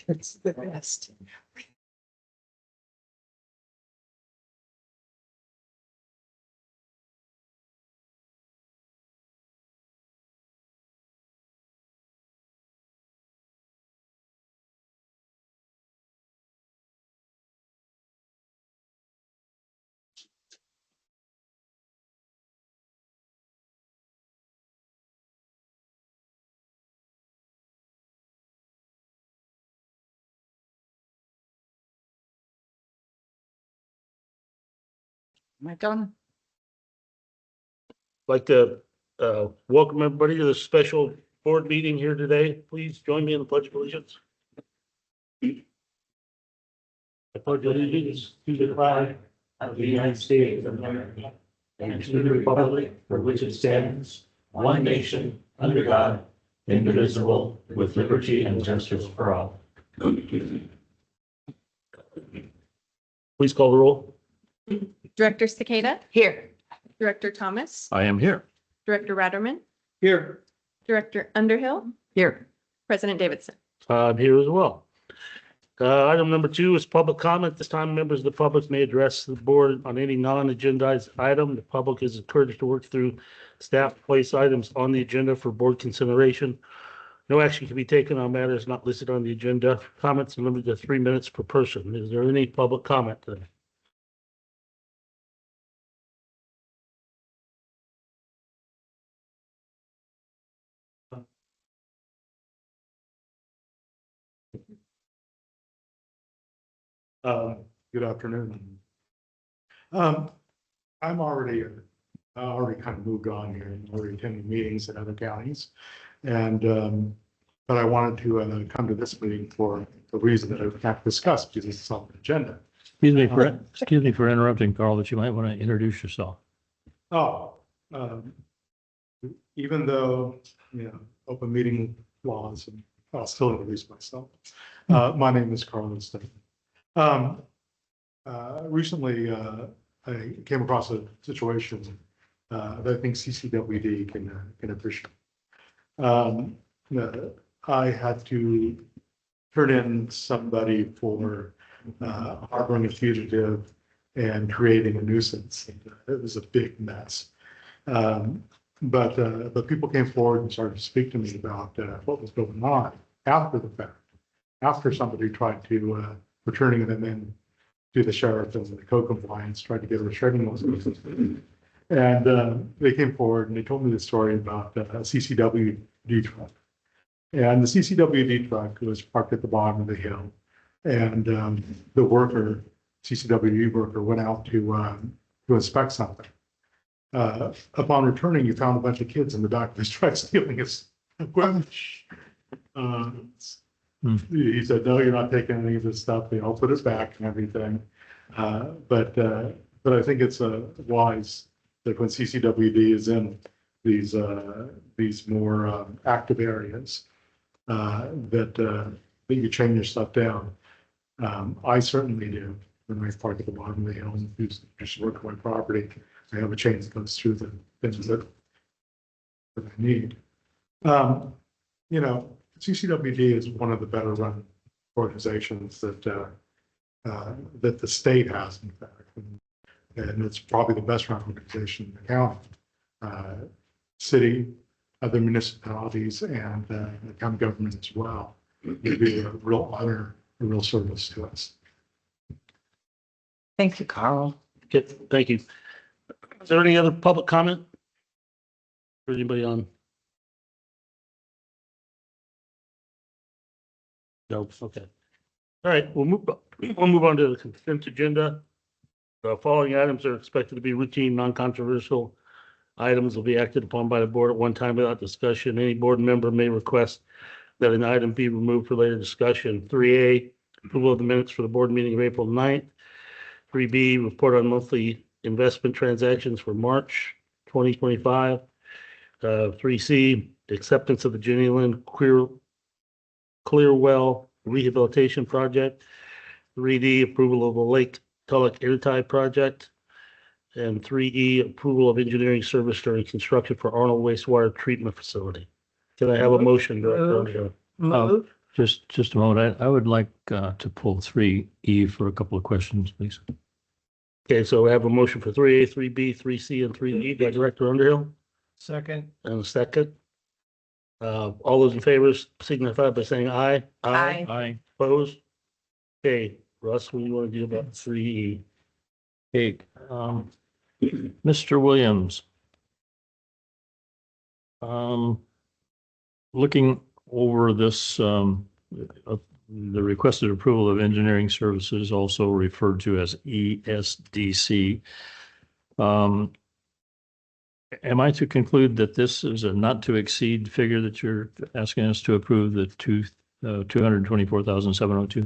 It's the best. Am I done? Like to welcome everybody to this special board meeting here today. Please join me in the Pledge of Allegiance. I pledge allegiance to the flag of the United States of America and to the republic for which it stands, one nation, under God, indivisible, with liberty and justice for all. Please call the roll. Director Cicada, Here. Director Thomas, I am here. Director Ratterman, Here. Director Underhill, Here. President Davidson. I'm here as well. Item number 2 is public comment. This time, members of the public may address the board on any non-agendized item. The public is encouraged to work through staff place items on the agenda for board consideration. No action can be taken on matters not listed on the agenda. Comments are limited to 3 minutes per person. Is there any public comment today? Good afternoon. I'm already kind of moved on here and already attending meetings in other counties. And, but I wanted to come to this meeting for a reason that I can't discuss because it's on the agenda. Excuse me for interrupting, Carl, but you might want to introduce yourself. Even though, open meeting laws, and I'll still introduce myself. My name is Carl Stephen. Recently, I came across a situation that I think CCWD can appreciate. I had to turn in somebody for harboring a fugitive and creating a nuisance. It was a big mess. But people came forward and started to speak to me about what was going on after the fact, after somebody tried to returning them in to the sheriff and the co-compliance, tried to get a restraining order. And they came forward and they told me the story about a CCWD truck. And the CCWD truck was parked at the bottom of the hill. And the worker, CCWD worker, went out to inspect something. Upon returning, he found a bunch of kids in the back of his truck stealing his equipment. He said, "No, you're not taking any of this stuff. I'll put it back and everything." But I think it's wise that when CCWD is in these more active areas, that you chain your stuff down. I certainly do. When I park at the bottom of the hill and just work on my property, I have a chain that goes through the things that I need. CCWD is one of the better run organizations that the state has, in fact, and it's probably the best run organization in the county, city, other municipalities, and the county government as well. It'd be a real honor, a real service to us. Thank you, Carl. Okay, thank you. Is there any other public comment? For anybody on? No, okay. All right, we'll move on to the consent agenda. The following items are expected to be routine, non-controversial items will be acted upon by the board at one time without discussion. Any board member may request that an item be removed for later discussion. 3A, approval of the minutes for the board meeting of April 9th. 3B, report on monthly investment transactions for March 2025. 3C, acceptance of the Jenny Lynn Clearwell Rehabilitation Project. 3D, approval of the Lake Tulloch Airtie Project. And 3E, approval of engineering service during construction for Arnold wastewater treatment facility. Can I have a motion, Director Underhill? Move. Just a moment. I would like to pull 3E for a couple of questions, please. Okay, so we have a motion for 3A, 3B, 3C, and 3E by Director Underhill, Second. and a second. All those in favor signify by saying aye. Aye. Aye. Opposed? Okay, Russ, what do you want to do about 3E? Okay, Mr. Williams. Looking over this, the requested approval of engineering services, also referred to as ESDC. Am I to conclude that this is a not to exceed figure that you're asking us to approve, the 224,702?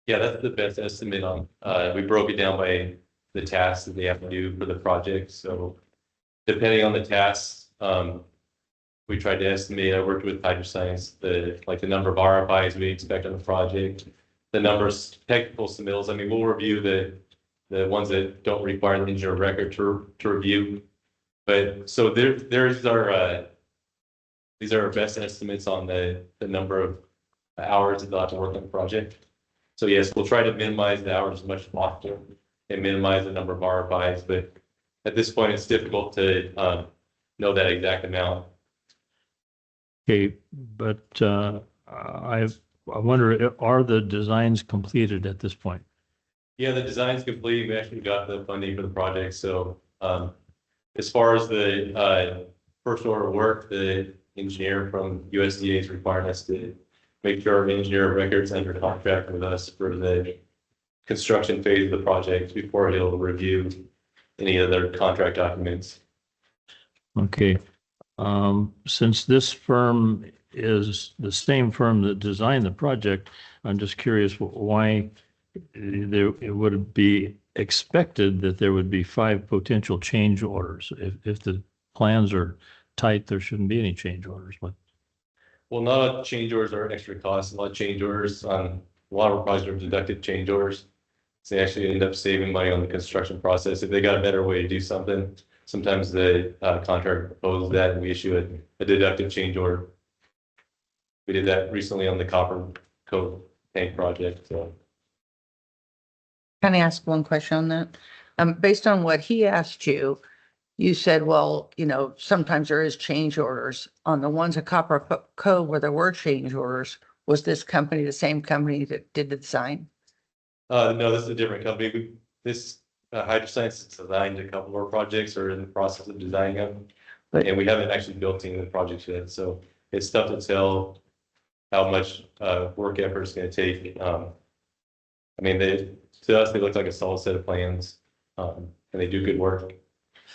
Yeah, that's the best estimate on, we broke it down by the tasks that they have to do for the project. So depending on the tasks, we tried to estimate. I worked with Hydro Science, the number of RFIs we expect on the project, the numbers, technical submittals. I mean, we'll review the ones that don't require the engineer record to review. But so there's our, these are our best estimates on the number of hours that they'll have to work on the project. So yes, we'll try to minimize the hours as much as possible and minimize the number of RFIs, but at this point, it's difficult to know that exact amount. Okay, but I wonder, are the designs completed at this point? Yeah, the design's complete. We actually got the funding for the project. So as far as the first order of work, the engineer from USDA is requiring us to make sure our engineer of records under contract with us for the construction phase of the project before he'll review any other contract documents. Okay. Since this firm is the same firm that designed the project, I'm just curious why it would be expected that there would be 5 potential change orders. If the plans are tight, there shouldn't be any change orders. But Well, not a lot of change orders are extra costs. A lot of change orders on a lot of projects are deducted change orders. So they actually end up saving money on the construction process. If they got a better way to do something, sometimes the contractor proposes that and we issue a deductive change order. We did that recently on the copper coat tank project. So Can I ask one question on that? Based on what he asked you, you said, well, sometimes there is change orders. On the ones at Copper Cove where there were change orders, was this company the same company that did the design? no, this is a different company. This Hydro Science has designed a couple of our projects or in the process of designing them. But- And we haven't actually built any of the projects yet. So it's tough to tell how much work effort it's going to take. I mean, to us, they look like a solid set of plans, and they do good work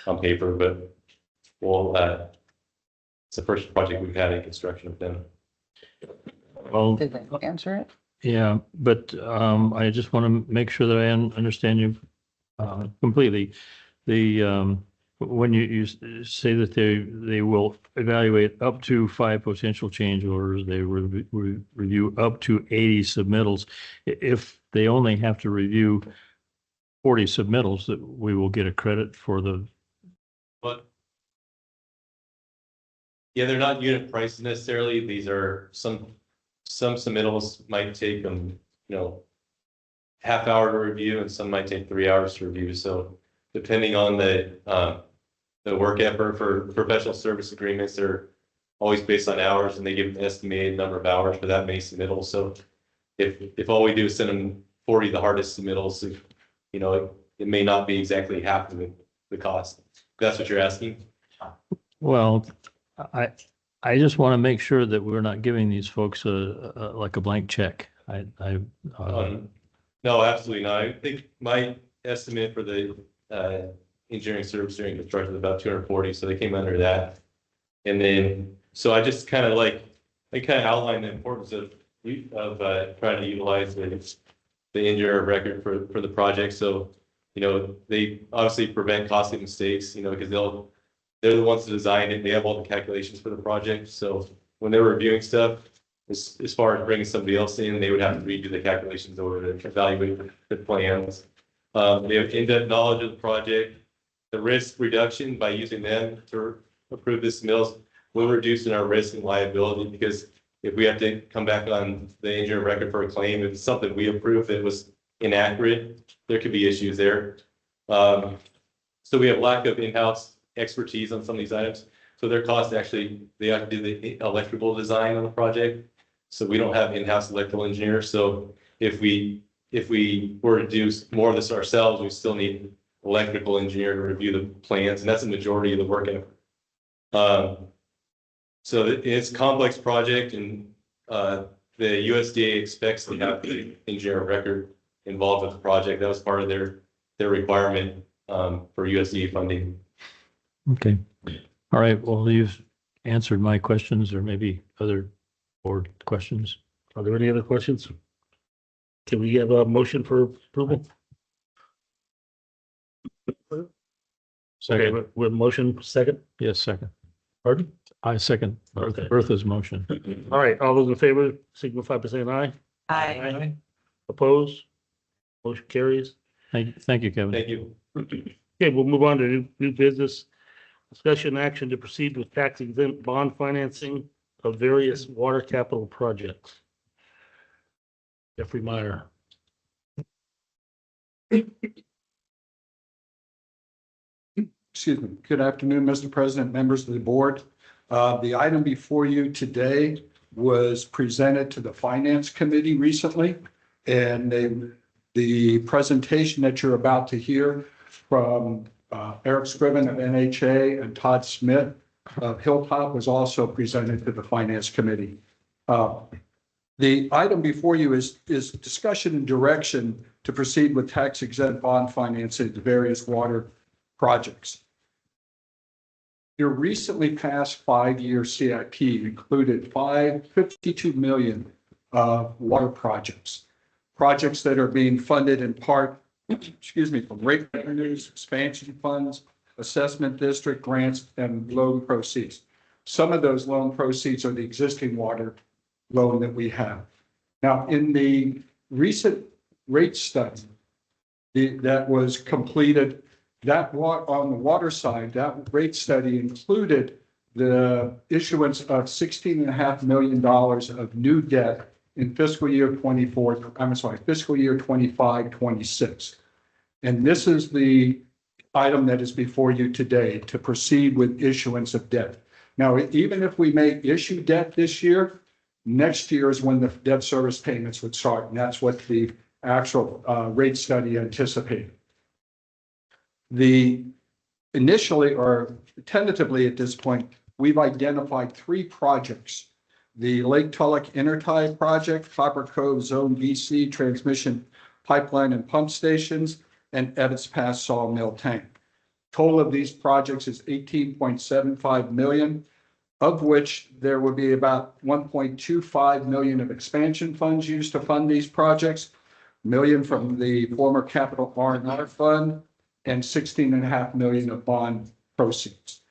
on paper, but it's the first project we've had in construction with them. well, Did they answer it? yeah, but I just want to make sure that I understand you completely. When you say that they will evaluate up to 5 potential change orders, they will review up to 80 submittals. If they only have to review 40 submittals, that we will get a credit for the. But yeah, they're not unit prices necessarily. These are some submittals might take them, half hour to review, and some might take 3 hours to review. So depending on the work effort for professional service agreements, they're always based on hours, and they give an estimated number of hours for that many submittals. So if all we do is send them 40 the hardest submittals, it may not be exactly half of the cost. That's what you're asking. Well, I just want to make sure that we're not giving these folks like a blank check. No, absolutely not. I think my estimate for the engineering service during construction is about 240, so they came under that. And then, so I just kind of outlined the importance of trying to utilize the engineer of record for the project. So, they obviously prevent costly mistakes, because they're the ones to design it. They have all the calculations for the project. So when they're reviewing stuff, as far as bringing somebody else in, they would have to redo the calculations over to evaluate the plans. They have in-depth knowledge of the project. the risk reduction by using them to approve this mills, we're reducing our risk and liability, because if we have to come back on the engineer record for a claim, if it's something we approve that was inaccurate, there could be issues there. So we have lack of in-house expertise on some of these items. So their cost actually, they have to do the electrical design on the project. So we don't have in-house electrical engineers. So if we were to do more of this ourselves, we still need electrical engineer to review the plans, and that's the majority of the work effort. So it's a complex project, and the USDA expects to have the engineer of record involved with the project. That was part of their requirement for USDA funding. Okay. All right. Well, you've answered my questions, or maybe other board questions. Are there any other questions? Can we have a motion for approval? Okay, Second. with motion second, Yes, second. pardon? I second Okay. Bertha's motion. All right, all those in favor signify by saying aye. I, Opposed? Motion carries. Thank you, Kevin. Thank you. Okay, we'll move on to new business. Discussion action to proceed with tax exempt bond financing of various water capital projects. Jeffrey Meyer. Excuse me. Good afternoon, Mr. President, members of the board. The item before you today was presented to the Finance Committee recently. And the presentation that you're about to hear from Eric Scriven of NHA and Todd Smith of Hilltop was also presented to the Finance Committee. The item before you is discussion and direction to proceed with tax exempt bond financing to various water projects. Your recently passed 5-year CIP included $52 million water projects that are being funded in part, from rate revenues, expansion funds, assessment district grants, and loan proceeds. Some of those loan proceeds are the existing water loan that we have. Now, in the recent rate study that was completed, on the water side, that rate study included the issuance of $16.5 million of new debt in fiscal year 25, 26. And this is the item that is before you today to proceed with issuance of debt. Now, even if we may issue debt this year, next year is when the debt service payments would start. And that's what the actual rate study anticipated. Initially, or tentatively at this point, we've identified 3 projects: the Lake Tulloch Intertie Project, Copper Cove Zone BC Transmission Pipeline and Pump Stations, and Evetts Pass Sawmill Tank. Total of these projects is $18.75 million, of which there will be about $1.25 million of expansion funds used to fund these projects, $1 million from the former Capital R&R Fund, and $16.5 million of bond proceeds.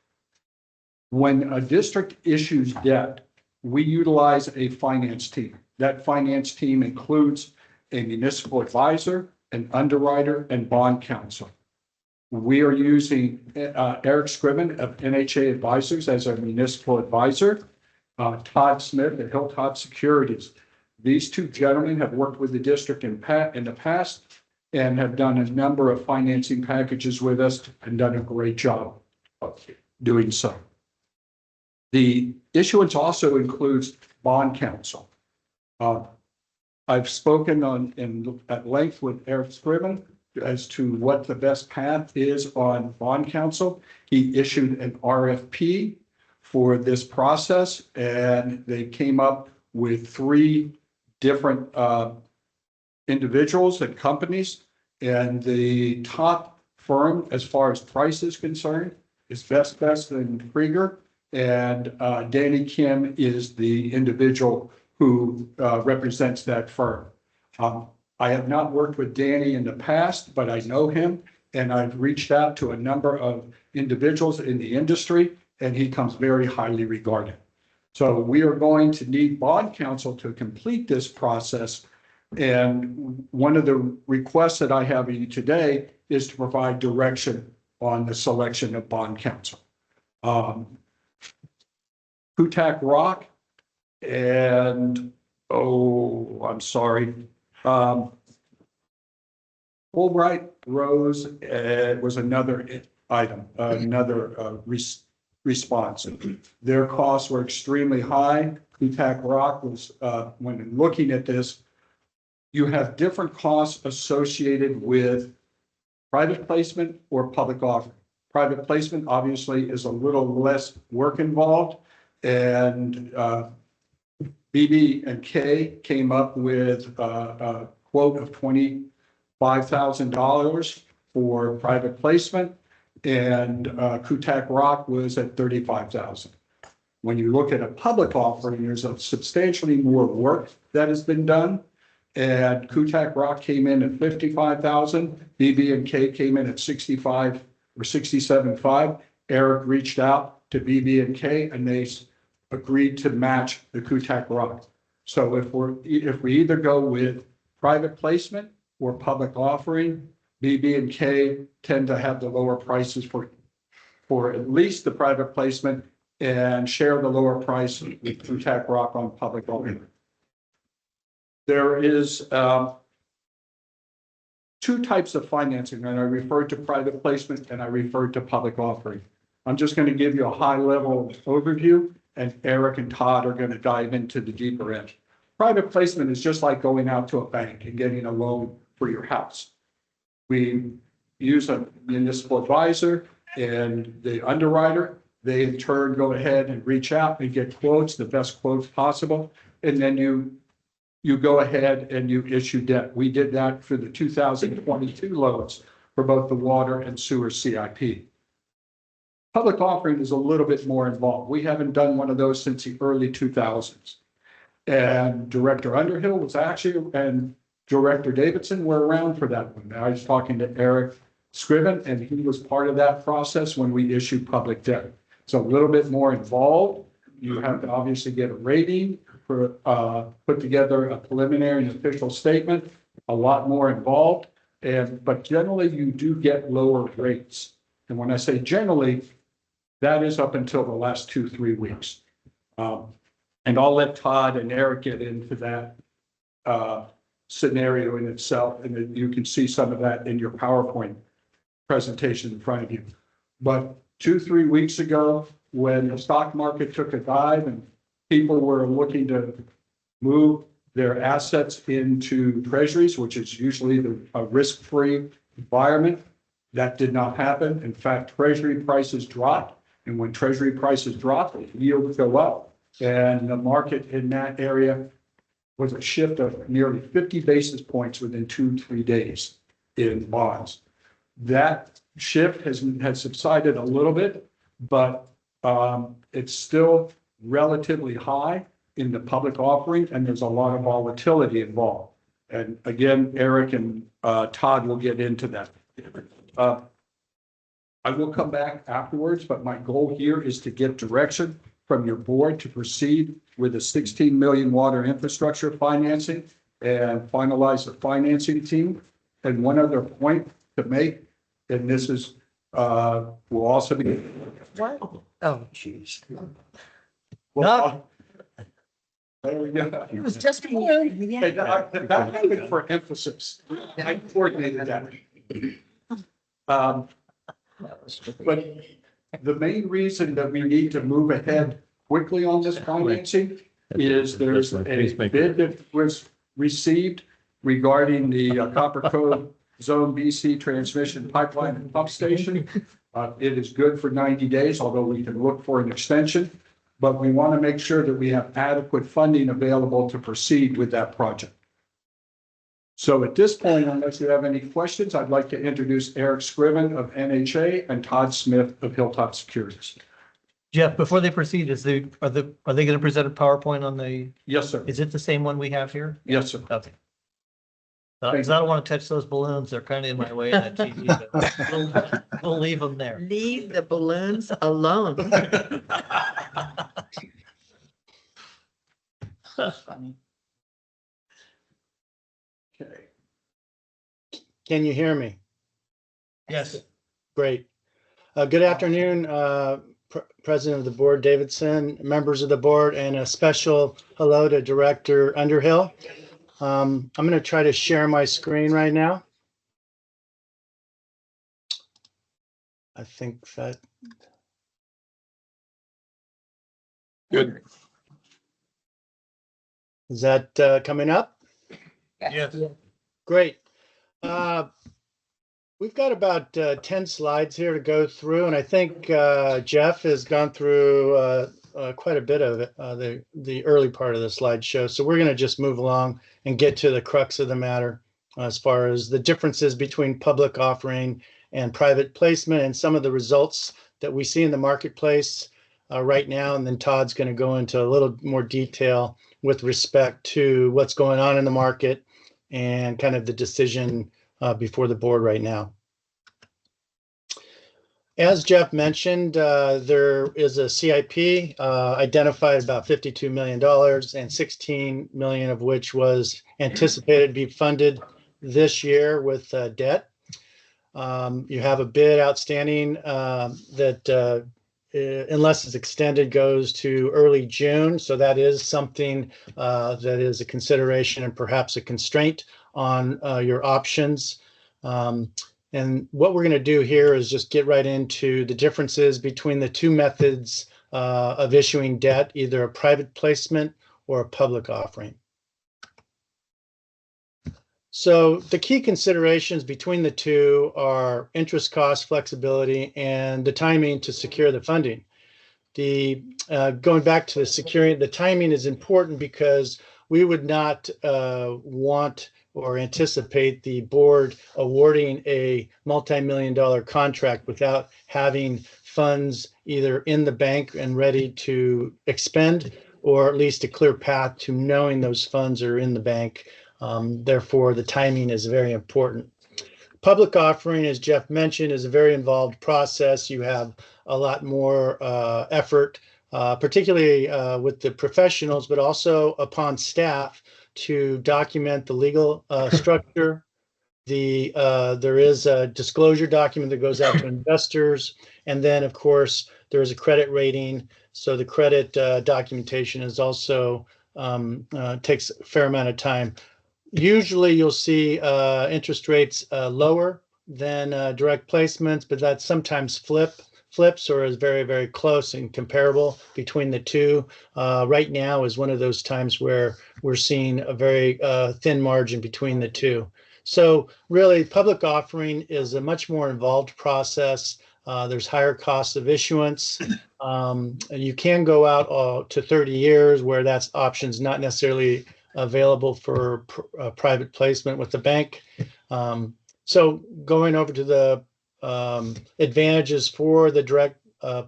When a district issues debt, we utilize a finance team. That finance team includes a municipal advisor, an underwriter, and bond counsel. We are using Eric Scriven of NHA Advisors as our municipal advisor, Todd Smith at Hilltop Securities. These 2 gentlemen have worked with the district in the past and have done a number of financing packages with us and done a great job of doing so. The issuance also includes bond counsel. I've spoken at length with Eric Scriven as to what the best path is on bond counsel. He issued an RFP for this process, and they came up with 3 different individuals and companies, and the top firm as far as price is concerned is Best and Krieger, and Danny Kim is the individual who represents that firm. I have not worked with Danny in the past, but I know him, and I've reached out to a number of individuals in the industry, and he comes very highly regarded. So we are going to need bond counsel to complete this process. And one of the requests that I have of you today is to provide direction on the selection of bond counsel. Kutak Rock and, oh, I'm sorry. Fulbright Rose was another item, another response. Their costs were extremely high. Kutak Rock was, when looking at this, you have different costs associated with private placement or public offering. Private placement obviously is a little less work involved, and BB and K came up with a quote of $25,000 for private placement, and Kutak Rock was at $35,000. When you look at a public offering, there's a substantially more work that has been done. And Kutak Rock came in at $55,000. BB and K came in at 65 or 67.5. Eric reached out to BB and K, and they agreed to match the Kutak Rock. So if we either go with private placement or public offering, BB and K tend to have the lower prices for at least the private placement, and share the lower price with Kutak Rock on public offering. There is two types of financing, and I referred to private placement and I referred to public offering. I'm just going to give you a high level overview, and Eric and Todd are going to dive into the deeper end. Private placement is just like going out to a bank and getting a loan for your house. We use a municipal advisor and the underwriter. They in turn go ahead and reach out and get quotes, the best quotes possible, and then you go ahead and you issue debt. We did that for the 2022 loans for both the water and sewer CIP. Public offering is a little bit more involved. We haven't done one of those since the early 2000s. And Director Underhill was actually, and Director Davidson were around for that one. I was talking to Eric Scriven, and he was part of that process when we issued public debt. It's a little bit more involved. You have to obviously get a rating, for put together a preliminary and official statement, a lot more involved. But generally you do get lower rates. And when I say generally, that is up until the last 2-3 weeks. And I'll let Todd and Eric get into that scenario in itself. And then you can see some of that in your PowerPoint presentation in front of you. But 2-3 weeks ago, when the stock market took a dive and people were looking to move their assets into treasuries, which is usually a risk-free environment, that did not happen. In fact, treasury prices dropped. And when treasury prices drop, yields go up. And the market in that area was a shift of nearly 50 basis points within 2-3 days in bonds. That shift has subsided a little bit, but it's still relatively high in the public offering, and there's a lot of volatility involved. And again, Eric and Todd will get into that. I will come back afterwards, but my goal here is to get direction from your board to proceed with the 16 million water infrastructure financing and finalize the financing team. And one other point to make, and this is will also be. What? Oh, geez. Well, there we go. It was just a balloon. Hey, that happened for emphasis. I coordinated that. But the main reason that we need to move ahead quickly on this financing is there's a bid that was received regarding the Copper Cove Zone BC transmission pipeline and pump station. It is good for 90 days, although we can look for an extension. But we want to make sure that we have adequate funding available to proceed with that project. So at this point, unless you have any questions, I'd like to introduce Eric Scriven of NHA and Todd Smith of Hilltop Securities. Jeff, before they proceed, are they going to present a PowerPoint on the, Yes, sir. is it the same one we have here? Yes, sir. Okay. Because I don't want to touch those balloons. They're kind of in my way on that TV. But we'll leave them there. Leave the balloons alone. Funny. Okay. Can you hear me? Yes. Great. Good afternoon, President of the Board Davidson, members of the board, and a special hello to Director Underhill. I'm going to try to share my screen right now. I think that. Good. Is that coming up? Yes. Great. We've got about 10 slides here to go through, and I think Jeff has gone through quite a bit of it, the early part of the slideshow. So we're going to just move along and get to the crux of the matter as far as the differences between public offering and private placement and some of the results that we see in the marketplace right now. And then Todd's going to go into a little more detail with respect to what's going on in the market and kind of the decision before the board right now. As Jeff mentioned, there is a CIP identified about $52 million and $16 million of which was anticipated to be funded this year with debt. You have a bid outstanding that unless it's extended goes to early June. So that is something that is a consideration and perhaps a constraint on your options. And what we're going to do here is just get right into the differences between the two methods of issuing debt, either a private placement or a public offering. So the key considerations between the two are interest cost, flexibility, and the timing to secure the funding. Going back to the securing, the timing is important because we would not want or anticipate the board awarding a multi-million-dollar contract without having funds either in the bank and ready to expend, or at least a clear path to knowing those funds are in the bank. Therefore, the timing is very important. Public offering, as Jeff mentioned, is a very involved process. You have a lot more effort, particularly with the professionals, but also upon staff to document the legal structure. There is a disclosure document that goes out to investors. And then, of course, there is a credit rating. So the credit documentation is also takes a fair amount of time. Usually you'll see interest rates lower than direct placements, but that sometimes flips or is very, very close and comparable between the two. Right now is one of those times where we're seeing a very thin margin between the two. So really, public offering is a much more involved process. There's higher costs of issuance. You can go out to 30 years where that's options not necessarily available for private placement with the bank. So going over to the advantages for the direct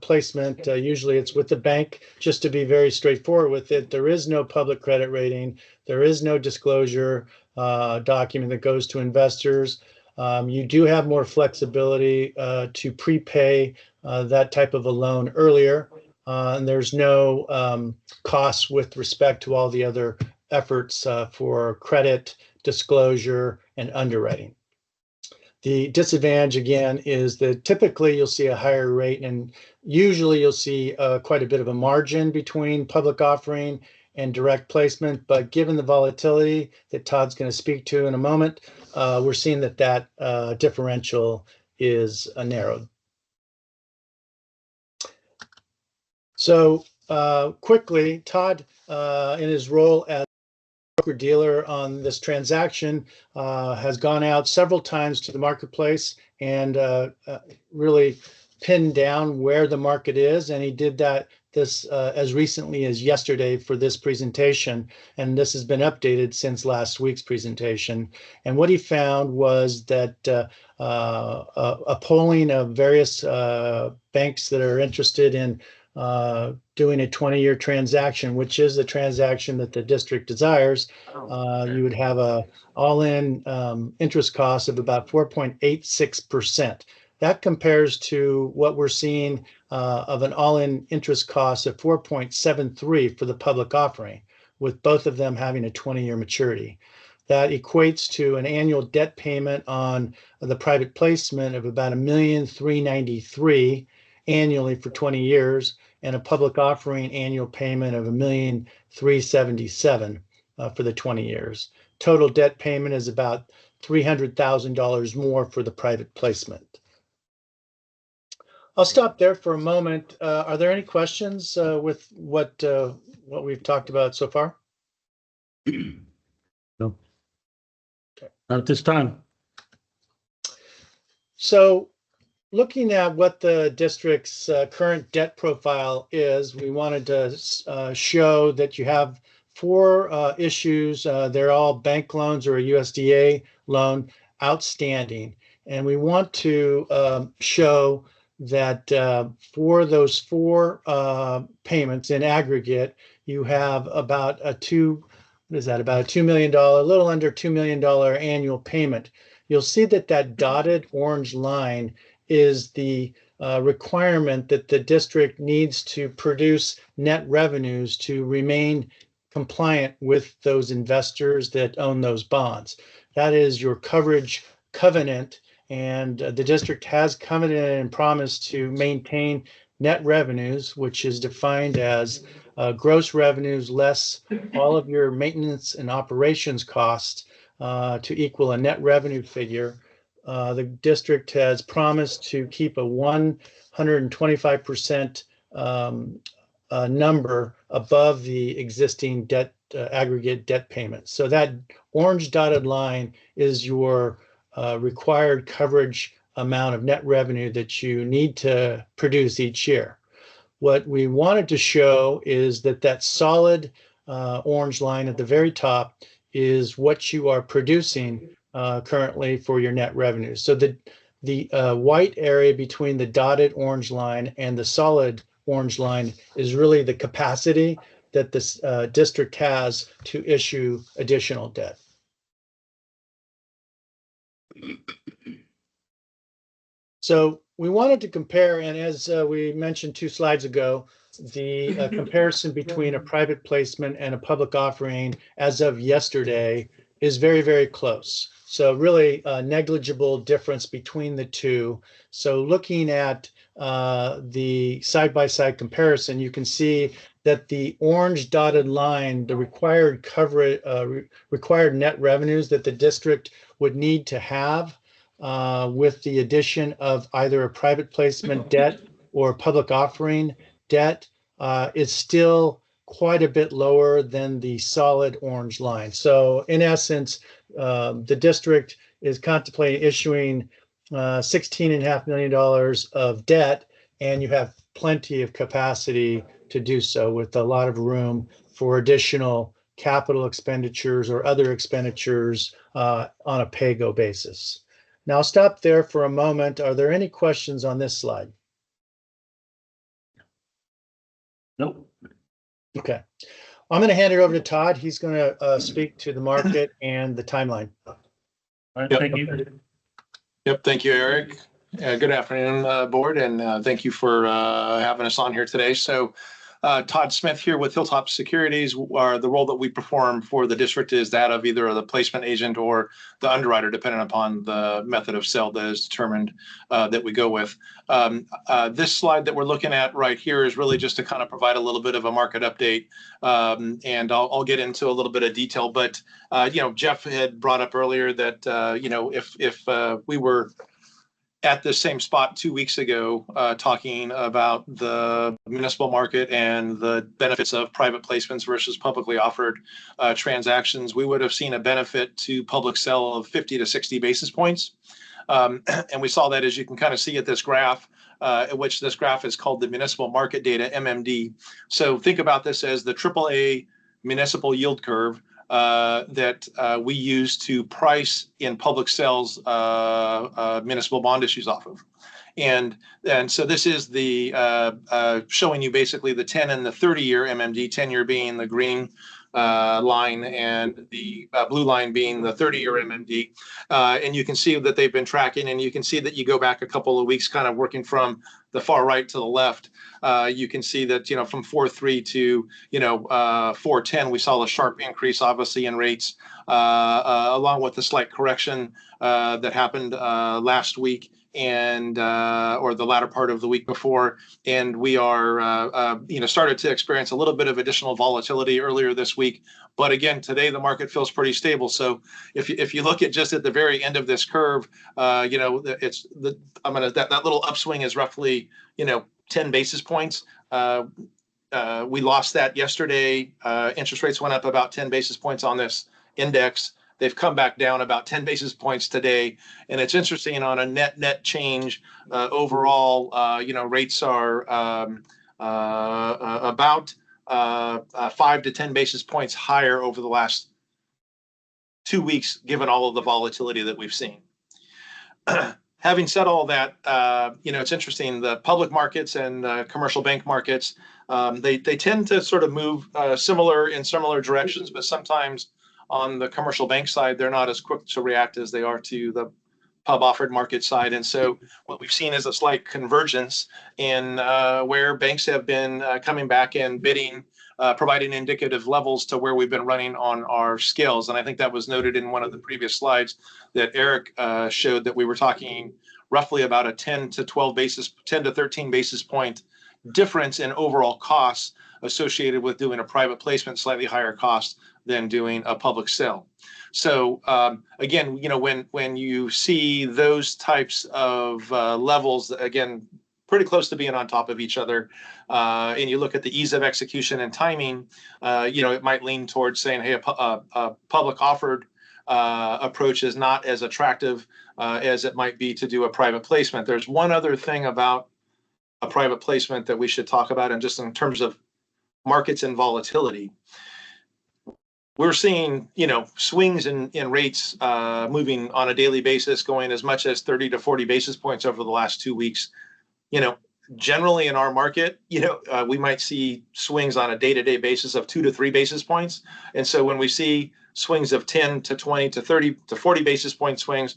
placement, usually it's with the bank. Just to be very straightforward with it, there is no public credit rating. There is no disclosure document that goes to investors. You do have more flexibility to prepay that type of a loan earlier. And there's no costs with respect to all the other efforts for credit, disclosure, and underwriting. The disadvantage, again, is that typically you'll see a higher rate, and usually you'll see quite a bit of a margin between public offering and direct placement. But given the volatility that Todd's going to speak to in a moment, we're seeing that differential is narrowed. So quickly, Todd, in his role as broker dealer on this transaction, has gone out several times to the marketplace and really pinned down where the market is. And he did that as recently as yesterday for this presentation. And this has been updated since last week's presentation. And what he found was that a polling of various banks that are interested in doing a 20-year transaction, which is the transaction that the district desires, you would have a all-in interest cost of about 4.86%. That compares to what we're seeing of an all-in interest cost of 4.73 for the public offering, with both of them having a 20-year maturity. That equates to an annual debt payment on the private placement of about $1,393,000 annually for 20 years, and a public offering annual payment of $1,377,000 for the 20 years. Total debt payment is about $300,000 more for the private placement. I'll stop there for a moment. Are there any questions with what we've talked about so far? No. Not at this time. So looking at what the district's current debt profile is, we wanted to show that you have 4 issues. They're all bank loans or a USDA loan outstanding. And we want to show that for those 4 payments in aggregate, you have about a $2 million, a little under $2 million annual payment. You'll see that that dotted orange line is the requirement that the district needs to produce net revenues to remain compliant with those investors that own those bonds. That is your coverage covenant, and the district has covenanted and promised to maintain net revenues, which is defined as gross revenues less all of your maintenance and operations costs to equal a net revenue figure. The district has promised to keep a 125% number above the existing debt aggregate debt payments. So that orange dotted line is your required coverage amount of net revenue that you need to produce each year. What we wanted to show is that that solid orange line at the very top is what you are producing currently for your net revenues. So the white area between the dotted orange line and the solid orange line is really the capacity that this district has to issue additional debt. So we wanted to compare, and as we mentioned 2 slides ago, the comparison between a private placement and a public offering as of yesterday is very, very close. So really a negligible difference between the 2. So looking at the side-by-side comparison, you can see that the orange dotted line, the required coverage, required net revenues that the district would need to have with the addition of either a private placement debt or public offering debt is still quite a bit lower than the solid orange line. So in essence, the district is contemplating issuing $16.5 million of debt, and you have plenty of capacity to do so with a lot of room for additional capital expenditures or other expenditures on a pay-go basis. Now I'll stop there for a moment. Are there any questions on this slide? Nope. Okay. I'm going to hand it over to Todd. He's going to speak to the market and the timeline. All right, Yep. thank you. Yep, thank you, Eric. Good afternoon, board, and thank you for having us on here today. So Todd Smith here with Hilltop Securities. The role that we perform for the district is that of either the placement agent or the underwriter, depending upon the method of sale that is determined that we go with. This slide that we're looking at right here is really just to kind of provide a little bit of a market update, and I'll get into a little bit of detail. But Jeff had brought up earlier that if we were at the same spot 2 weeks ago, talking about the municipal market and the benefits of private placements versus publicly offered transactions, we would have seen a benefit to public sale of 50 to 60 basis points. And we saw that, as you can kind of see at this graph, which this graph is called the Municipal Market Data, MMD. So think about this as the AAA municipal yield curve that we use to price in public sales municipal bond issues off of. And so this is the showing you basically the 10 and the 30-year MMD, 10-year being the green line and the blue line being the 30-year MMD. And you can see that they've been tracking, and you can see that you go back a couple of weeks, kind of working from the far right to the left. You can see that, from 4.3 to, 4.10, we saw a sharp increase, obviously, in rates, along with the slight correction that happened last week and or the latter part of the week before. And we are, started to experience a little bit of additional volatility earlier this week. But again, today the market feels pretty stable. So if you look at just at the very end of this curve, it's that little upswing is roughly 10 basis points. We lost that yesterday. Interest rates went up about 10 basis points on this index. They've come back down about 10 basis points today. And it's interesting on a net change overall, rates are about 5 to 10 basis points higher over the last 2 weeks, given all of the volatility that we've seen. Having said all that, it's interesting, the public markets and commercial bank markets, they tend to sort of move in similar directions, but sometimes on the commercial bank side, they're not as quick to react as they are to the pub offered market side. And so what we've seen is a slight convergence in where banks have been coming back and bidding, providing indicative levels to where we've been running on our scales. And I think that was noted in one of the previous slides that Eric showed, that we were talking roughly about a 10 to 13 basis point difference in overall costs associated with doing a private placement, slightly higher cost than doing a public sale. So again, when you see those types of levels, again, pretty close to being on top of each other, and you look at the ease of execution and timing, it might lean towards saying, hey, a public offered approach is not as attractive as it might be to do a private placement. There's one other thing about a private placement that we should talk about, and just in terms of markets and volatility. We're seeing, swings in rates moving on a daily basis, going as much as 30 to 40 basis points over the last 2 weeks. Generally in our market, we might see swings on a day-to-day basis of 2 to 3 basis points. And so when we see swings of 10 to 20 to 30 to 40 basis point swings,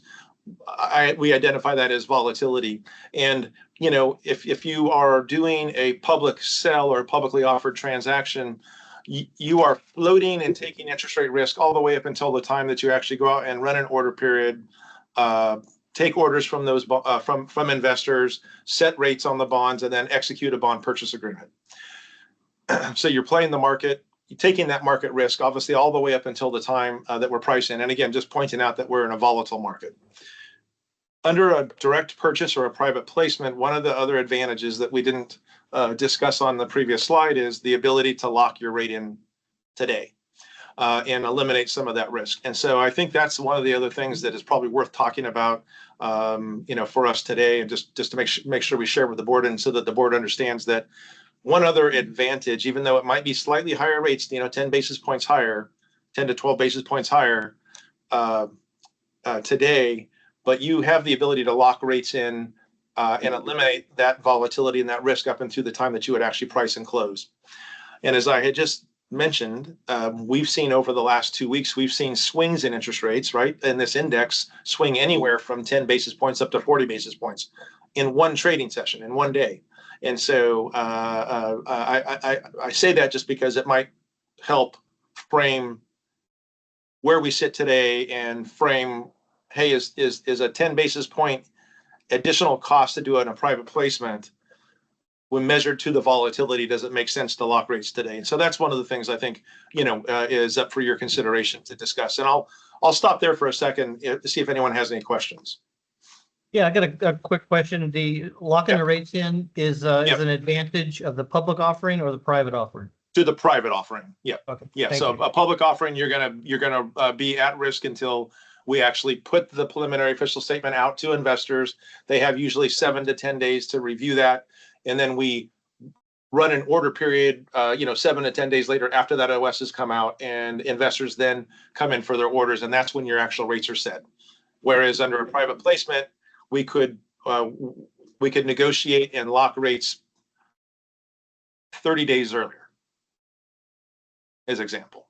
we identify that as volatility. And, if you are doing a public sell or a publicly offered transaction, you are floating and taking interest rate risk all the way up until the time that you actually go out and run an order period, take orders from those from investors, set rates on the bonds, and then execute a bond purchase agreement. So you're playing the market, you're taking that market risk, obviously, all the way up until the time that we're pricing. And again, just pointing out that we're in a volatile market. Under a direct purchase or a private placement, one of the other advantages that we didn't discuss on the previous slide is the ability to lock your rate in today and eliminate some of that risk. And so I think that's one of the other things that is probably worth talking about, for us today, and just to make sure we share with the board, and so that the board understands that one other advantage, even though it might be slightly higher rates, 10 basis points higher, 10 to 12 basis points higher today, but you have the ability to lock rates in and eliminate that volatility and that risk up until the time that you would actually price and close. And as I had just mentioned, we've seen over the last 2 weeks, we've seen swings in interest rates, right? And this index swing anywhere from 10 basis points up to 40 basis points in one trading session, in one day. And so I say that just because it might help frame where we sit today and frame, hey, is a 10 basis point additional cost to do it in a private placement, when measured to the volatility, does it make sense to lock rates today? And so that's one of the things I think, is up for your consideration to discuss. And I'll stop there for a second to see if anyone has any questions. Yeah, I got a quick question. The locking the rates in is an advantage of the public offering or the private offering? To the private offering. Yeah. Okay. Yeah. So a public offering, you're gonna be at risk until we actually put the preliminary official statement out to investors. They have usually 7 to 10 days to review that. And then we run an order period, 7 to 10 days later after that OS has come out, and investors then come in for their orders. And that's when your actual rates are set. Whereas under a private placement, we could negotiate and lock rates 30 days earlier, as example.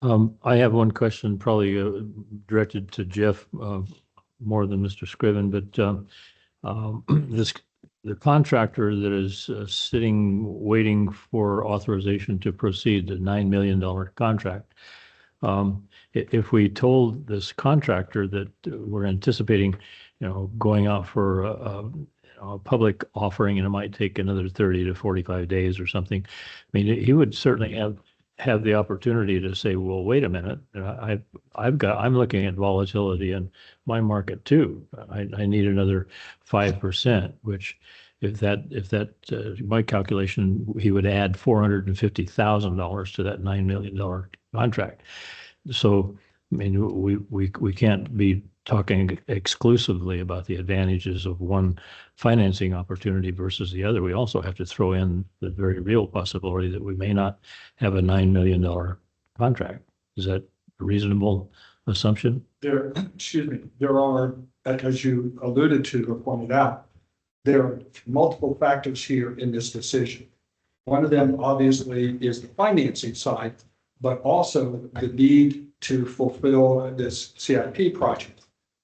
I have one question, probably directed to Jeff more than Mr. Scriven, but this the contractor that is sitting waiting for authorization to proceed, the $9 million contract. If we told this contractor that we're anticipating, going out for a public offering and it might take another 30 to 45 days or something, I mean, he would certainly have the opportunity to say, well, wait a minute, I'm looking at volatility in my market too. I need another 5%, which if that my calculation, he would add $450,000 to that $9 million contract. So, I mean, we can't be talking exclusively about the advantages of one financing opportunity versus the other. We also have to throw in the very real possibility that we may not have a $9 million contract. Is that a reasonable assumption? There are, as you alluded to or pointed out, there are multiple factors here in this decision. One of them obviously is the financing side, but also the need to fulfill this CIP project.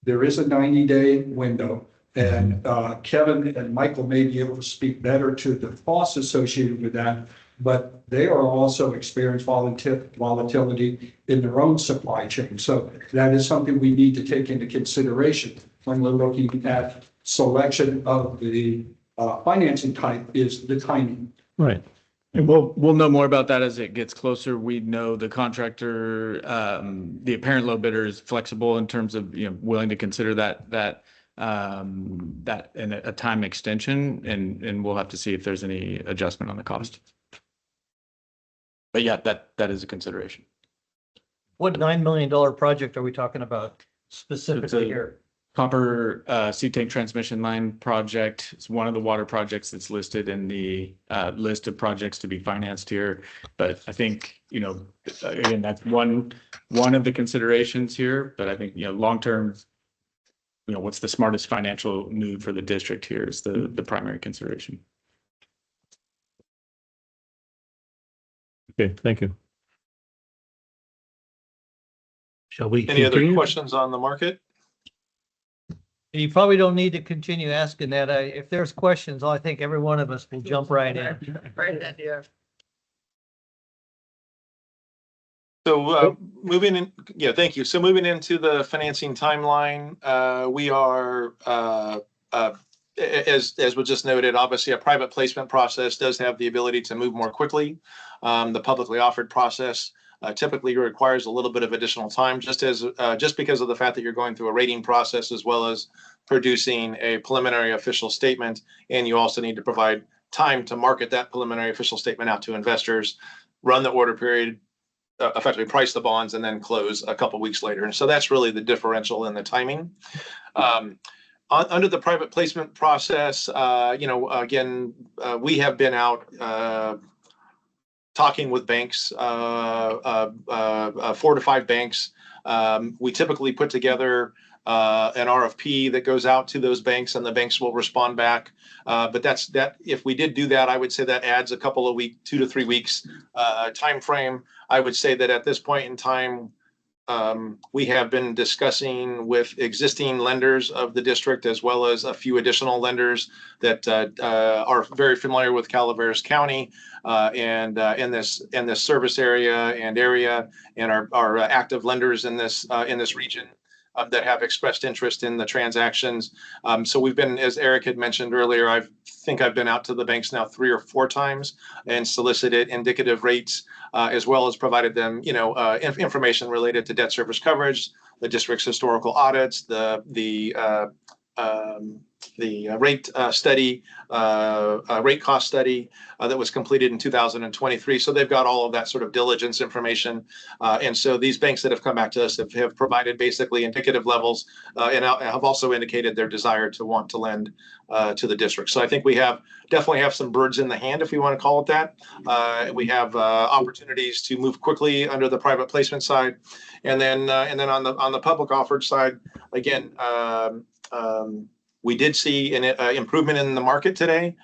There is a 90-day window, and Kevin and Michael may be able to speak better to the costs associated with that, but they are also experiencing volatility in their own supply chain. So that is something we need to take into consideration when we're looking at selection of the financing type, is the timing. Right. And we'll know more about that as it gets closer. We know the contractor, the apparent low bidder is flexible in terms of, willing to consider that in a time extension, and we'll have to see if there's any adjustment on the cost. But yeah, that is a consideration. What $9 million project are we talking about specifically here? Copper sea tank transmission line project. It's one of the water projects that's listed in the list of projects to be financed here. But I think, again, that's one of the considerations here. But I think, long term, what's the smartest financial move for the district here is the primary consideration. Okay, thank you. Shall we Any other continue? questions on the market? You probably don't need to continue asking that. If there's questions, I think every one of us will jump right in. Right, yeah. So moving in, thank you. So moving into the financing timeline, we are, as was just noted, obviously a private placement process does have the ability to move more quickly. The publicly offered process typically requires a little bit of additional time, just because of the fact that you're going through a rating process as well as producing a preliminary official statement, and you also need to provide time to market that preliminary official statement out to investors, run the order period, effectively price the bonds, and then close a couple weeks later. And so that's really the differential in the timing. Under the private placement process, again, we have been out talking with banks, 4 to 5 banks. We typically put together an RFP that goes out to those banks, and the banks will respond back. But if we did do that, I would say that adds a couple of weeks, 2 to 3 weeks time frame. I would say that at this point in time, we have been discussing with existing lenders of the district, as well as a few additional lenders that are very familiar with Calaveras County and in this service area and are active lenders in this region that have expressed interest in the transactions. So we've been, as Eric had mentioned earlier, I think I've been out to the banks now 3 or 4 times and solicited indicative rates, as well as provided them, information related to debt service coverage, the district's historical audits, the rate study, rate cost study that was completed in 2023. So they've got all of that sort of diligence information. And so these banks that have come back to us have provided basically indicative levels and have also indicated their desire to want to lend to the district. So I think we definitely have some birds in the hand, if you want to call it that. We have opportunities to move quickly under the private placement side. And then on the public offered side, again, We did see an improvement in the market today.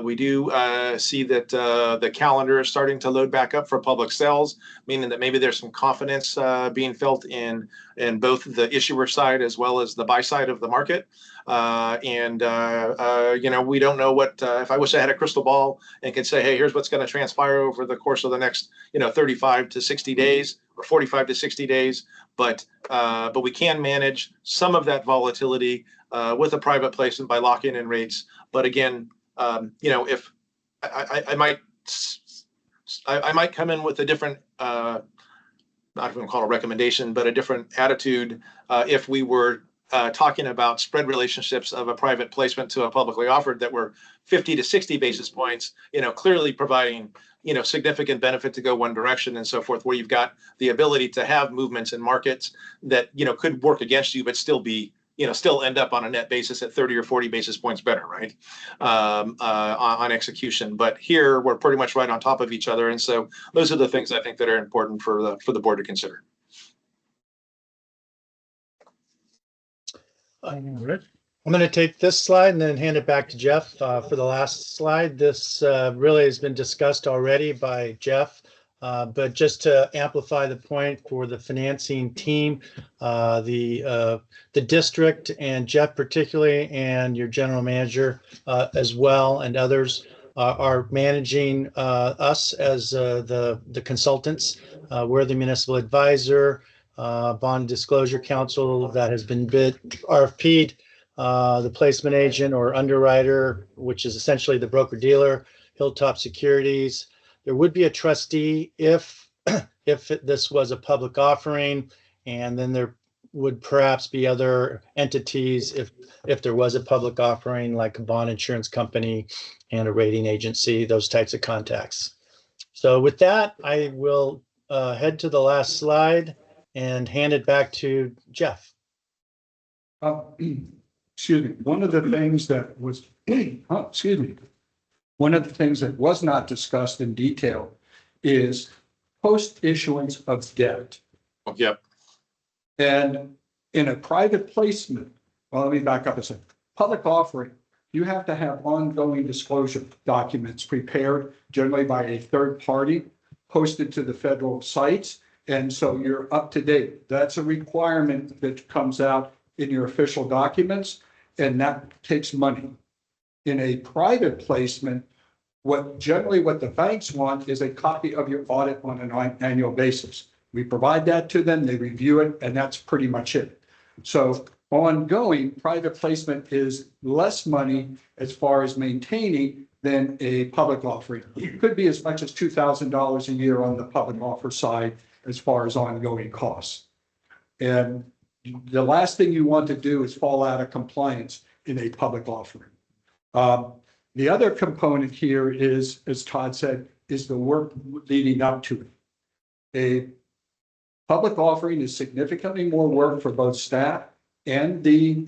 We do see that the calendar is starting to load back up for public sales, meaning that maybe there's some confidence being felt in both the issuer side as well as the buy side of the market. We don't know what, if I wish I had a crystal ball and could say, hey, here's what's going to transpire over the course of the next, 35 to 60 days or 45 to 60 days. But we can manage some of that volatility with a private placement by locking in rates. But again, if I might come in with a different, not even call it a recommendation, but a different attitude if we were talking about spread relationships of a private placement to a publicly offered that were 50 to 60 basis points, clearly providing, significant benefit to go one direction and so forth, where you've got the ability to have movements in markets that, could work against you, but still be, still end up on a net basis at 30 or 40 basis points better, right? On execution. But here we're pretty much right on top of each other. And so those are the things I think that are important for the board to consider. I'm going to take this slide and then hand it back to Jeff for the last slide. This really has been discussed already by Jeff, but just to amplify the point for the financing team, the district and Jeff particularly, and your general manager as well, and others are managing us as the consultants. We're the municipal advisor. Bond Disclosure Council that has been RFP'd, the placement agent or underwriter, which is essentially the broker dealer, Hilltop Securities. There would be a trustee if this was a public offering, and then there would perhaps be other entities if there was a public offering, like a bond insurance company and a rating agency, those types of contacts. So with that, I will head to the last slide and hand it back to Jeff. Excuse me. One of the things that was, one of the things that was not discussed in detail is post-issuance of debt. Yep. And in a private placement, well, let me back up a second. Public offering, you have to have ongoing disclosure documents prepared, generally by a third party, posted to the federal sites. And so you're up to date. That's a requirement that comes out in your official documents, and that takes money. In a private placement, what the banks want is a copy of your audit on an annual basis. We provide that to them, they review it, and that's pretty much it. So ongoing private placement is less money as far as maintaining than a public offering. It could be as much as $2,000 a year on the public offer side as far as ongoing costs. And the last thing you want to do is fall out of compliance in a public offering. The other component here is, as Todd said, is the work leading up to it. A public offering is significantly more work for both staff and the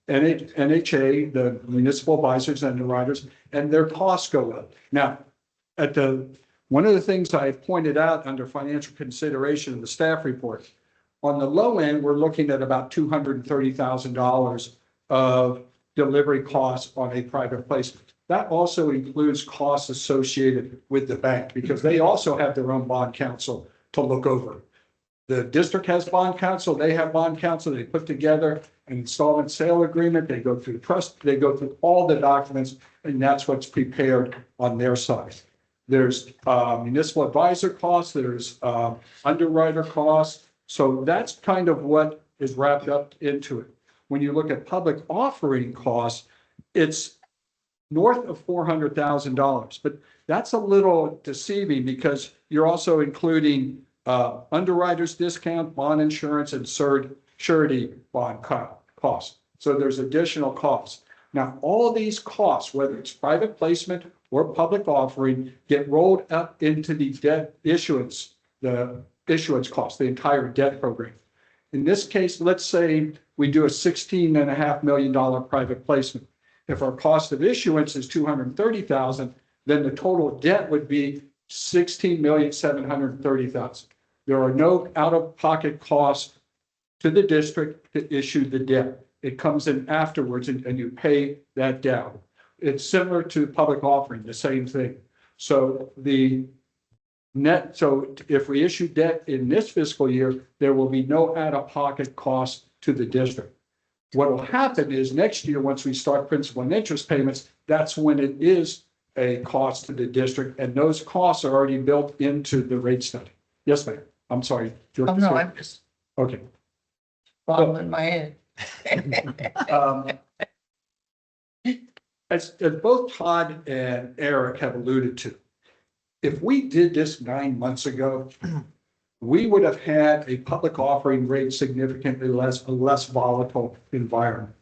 NHA, the municipal advisors and underwriters, and their costs go up. Now, one of the things I pointed out under financial consideration in the staff report, on the low end, we're looking at about $230,000 of delivery costs on a private placement. That also includes costs associated with the bank, because they also have their own bond counsel to look over. The district has bond counsel, they have bond counsel, they put together an installment sale agreement, they go through the trust, they go through all the documents, and that's what's prepared on their side. There's municipal advisor costs, there's underwriter costs. So that's kind of what is wrapped up into it. When you look at public offering costs, it's north of $400,000, but that's a little deceiving because you're also including underwriter's discount, bond insurance, and surety bond costs. So there's additional costs. Now, all these costs, whether it's private placement or public offering, get rolled up into the debt issuance, the issuance cost, the entire debt program. In this case, let's say we do a $16.5 million private placement. If our cost of issuance is $230,000, then the total debt would be $16,730,000. There are no out-of-pocket costs to the district to issue the debt. It comes in afterwards and you pay that down. It's similar to public offering, the same thing. So the net, so if we issue debt in this fiscal year, there will be no out-of-pocket cost to the district. What will happen is next year, once we start principal and interest payments, that's when it is a cost to the district, and those costs are already built into the rate study. Yes, ma'am. I'm sorry. Oh, no, I'm just Okay. bobbling my head. Um, As both Todd and Eric have alluded to, if we did this 9 months ago, we would have had a public offering rate significantly less, a less volatile environment.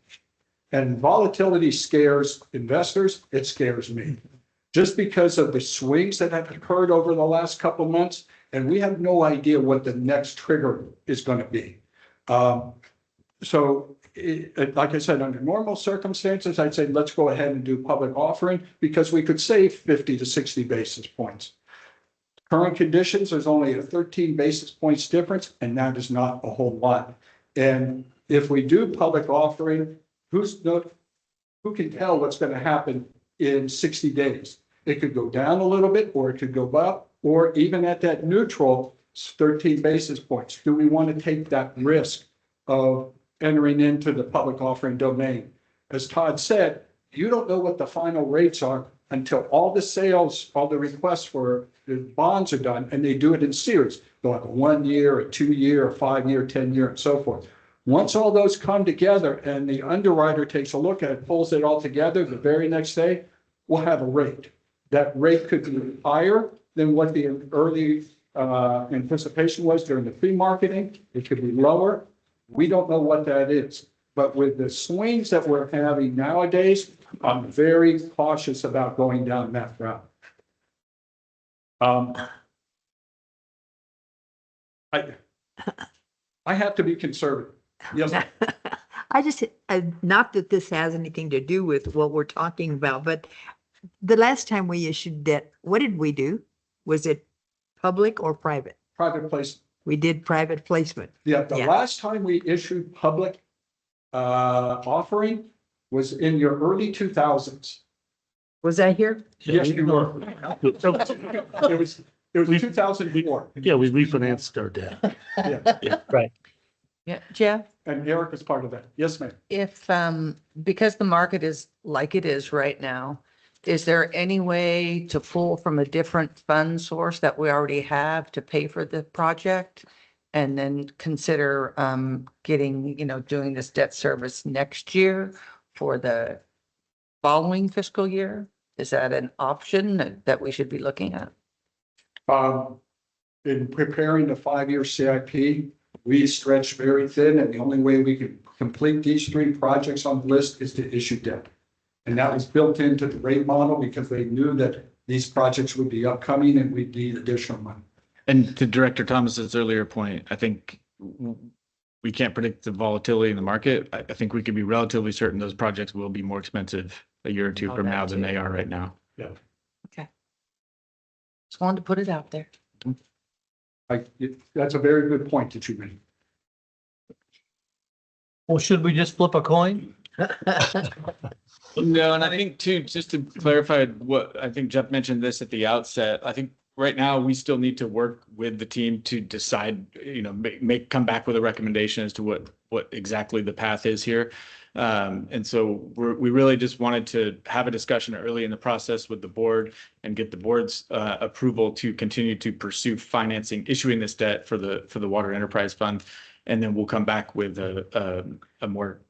And volatility scares investors, it scares me. Just because of the swings that have occurred over the last couple of months, and we have no idea what the next trigger is going to be. Like I said, under normal circumstances, I'd say let's go ahead and do public offering because we could save 50 to 60 basis points. Current conditions, there's only a 13 basis points difference, and that is not a whole lot. And if we do public offering, who can tell what's going to happen in 60 days? It could go down a little bit, or it could go up, or even at that neutral 13 basis points. Do we want to take that risk of entering into the public offering domain? As Todd said, you don't know what the final rates are until all the sales, all the requests for the bonds are done, and they do it in series. They'll have a 1 year, a 2 year, a 5 year, 10 year, and so forth. Once all those come together and the underwriter takes a look at it, pulls it all together, the very next day, we'll have a rate. That rate could be higher than what the early anticipation was during the pre-marketing. It could be lower. We don't know what that is. But with the swings that we're having nowadays, I'm very cautious about going down that route. I have to be conservative. Yes. I just, not that this has anything to do with what we're talking about, but the last time we issued debt, what did we do? Was it public or private? Private placement. We did private placement. Yeah, the last time we issued public offering was in your early 2000s. Was I here? Yes, you were. It was 2004. Yeah, we refinanced our debt. Yeah. Yeah, Jeff, And Eric is part of that. Yes, ma'am. if, because the market is like it is right now, is there any way to pull from a different fund source that we already have to pay for the project? And then consider getting, doing this debt service next year for the following fiscal year? Is that an option that we should be looking at? In preparing the 5-year CIP, we stretched very thin, and the only way we could complete these 3 projects on the list is to issue debt. And that was built into the rate model because they knew that these projects would be upcoming and we'd need additional money. And to Director Thomas's earlier point, I think we can't predict the volatility in the market. I think we can be relatively certain those projects will be more expensive a year or two Oh, from that now than too. they are right now. Yeah. Just wanted to put it out there. That's a very good point that you made. Well, should we just flip a coin? No, and I think too, just to clarify what I think Jeff mentioned this at the outset, I think right now we still need to work with the team to decide, come back with a recommendation as to what exactly the path is here. And so we really just wanted to have a discussion early in the process with the board and get the board's approval to continue to pursue financing, issuing this debt for the Water Enterprise Fund. And then we'll come back with a more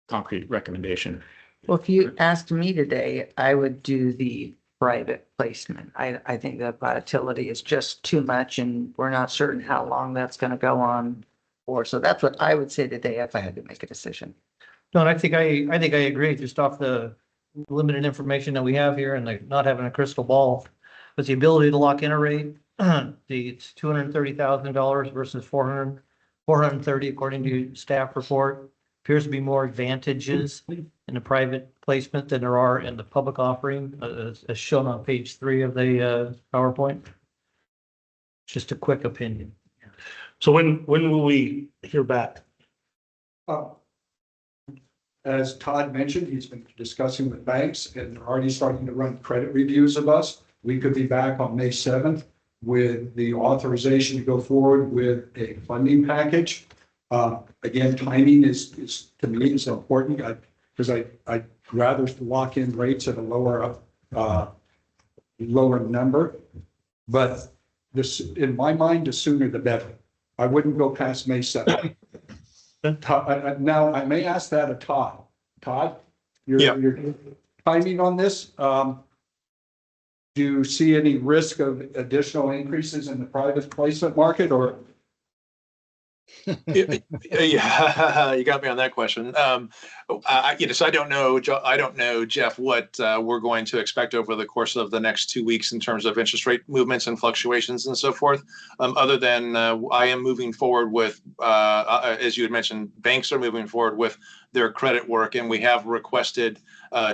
concrete recommendation. Well, if you asked me today, I would do the private placement. I think that volatility is just too much and we're not certain how long that's going to go on. So that's what I would say today if I had to make a decision. No, and I think I agree just off the limited information that we have here and not having a crystal ball. But the ability to lock in a rate, it's $230,000 versus 430 according to staff report. Appears to be more advantages in the private placement than there are in the public offering, as shown on page 3 of the PowerPoint. Just a quick opinion. So when will we hear back? as Todd mentioned, he's been discussing with banks and they're already starting to run credit reviews of us. We could be back on May 7th with the authorization to go forward with a funding package. Again, timing is to me is important because I'd rather lock in rates at a lower number. But this, in my mind, the sooner the better. I wouldn't go past May 7th. Now, I may ask that of Todd. Todd, your timing on this, do you see any risk of additional increases in the private placement market or? Yeah, you got me on that question. So I don't know, Jeff, what we're going to expect over the course of the next 2 weeks in terms of interest rate movements and fluctuations and so forth. Other than I am moving forward with, as you had mentioned, banks are moving forward with their credit work, and we have requested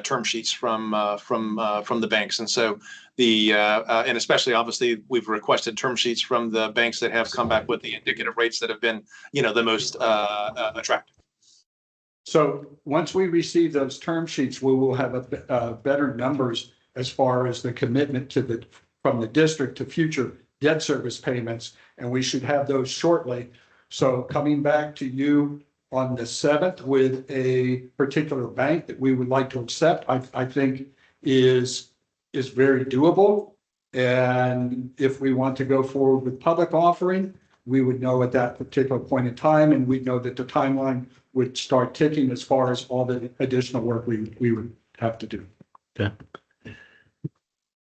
term sheets from the banks, and so and especially obviously we've requested term sheets from the banks that have come back with the indicative rates that have been, the most attractive. So once we receive those term sheets, we will have better numbers as far as the commitment from the district to future debt service payments, and we should have those shortly. So coming back to you on the 7th with a particular bank that we would like to accept, I think is very doable. And if we want to go forward with public offering, we would know at that particular point in time, and we'd know that the timeline would start ticking as far as all the additional work we would have to do. Okay.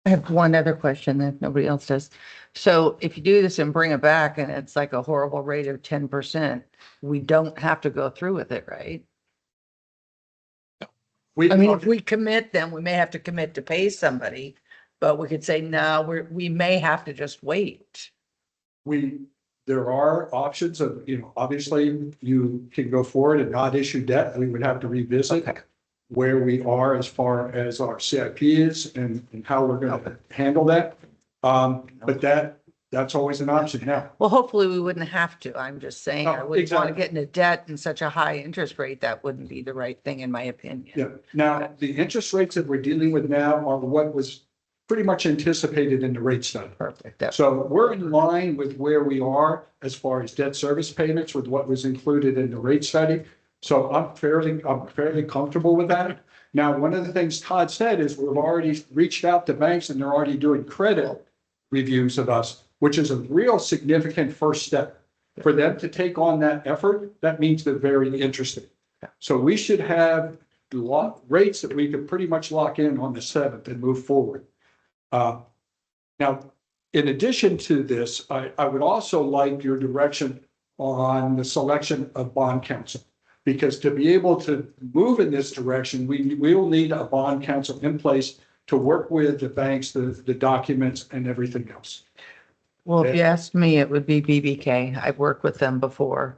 I have one other question that nobody else does. So if you do this and bring it back and it's like a horrible rate of 10%, we don't have to go through with it, right? I mean, if we commit, then we may have to commit to pay somebody, but we could say, no, we may have to just wait. There are options of, obviously you can go forward and not issue debt. We would have to revisit where we are as far as our CIP is and how we're going to handle that. But that's always an option now. Well, hopefully we wouldn't have to. I'm just saying, I wouldn't want to Exactly. get into debt in such a high interest rate. That wouldn't be the right thing, in my opinion. Yeah. Now, the interest rates that we're dealing with now are what was pretty much anticipated in the rate study. Perfect. So we're in line with where we are as far as debt service payments with what was included in the rate study. So I'm fairly comfortable with that. Now, one of the things Todd said is we've already reached out to banks and they're already doing credit reviews of us, which is a real significant first step. For them to take on that effort, that means they're very interested. So we should have rates that we could pretty much lock in on the 7th and move forward. Now, in addition to this, I would also like your direction on the selection of bond counsel, because to be able to move in this direction, we will need a bond counsel in place to work with the banks, the documents and everything else. Well, if you asked me, it would be BBK. I've worked with them before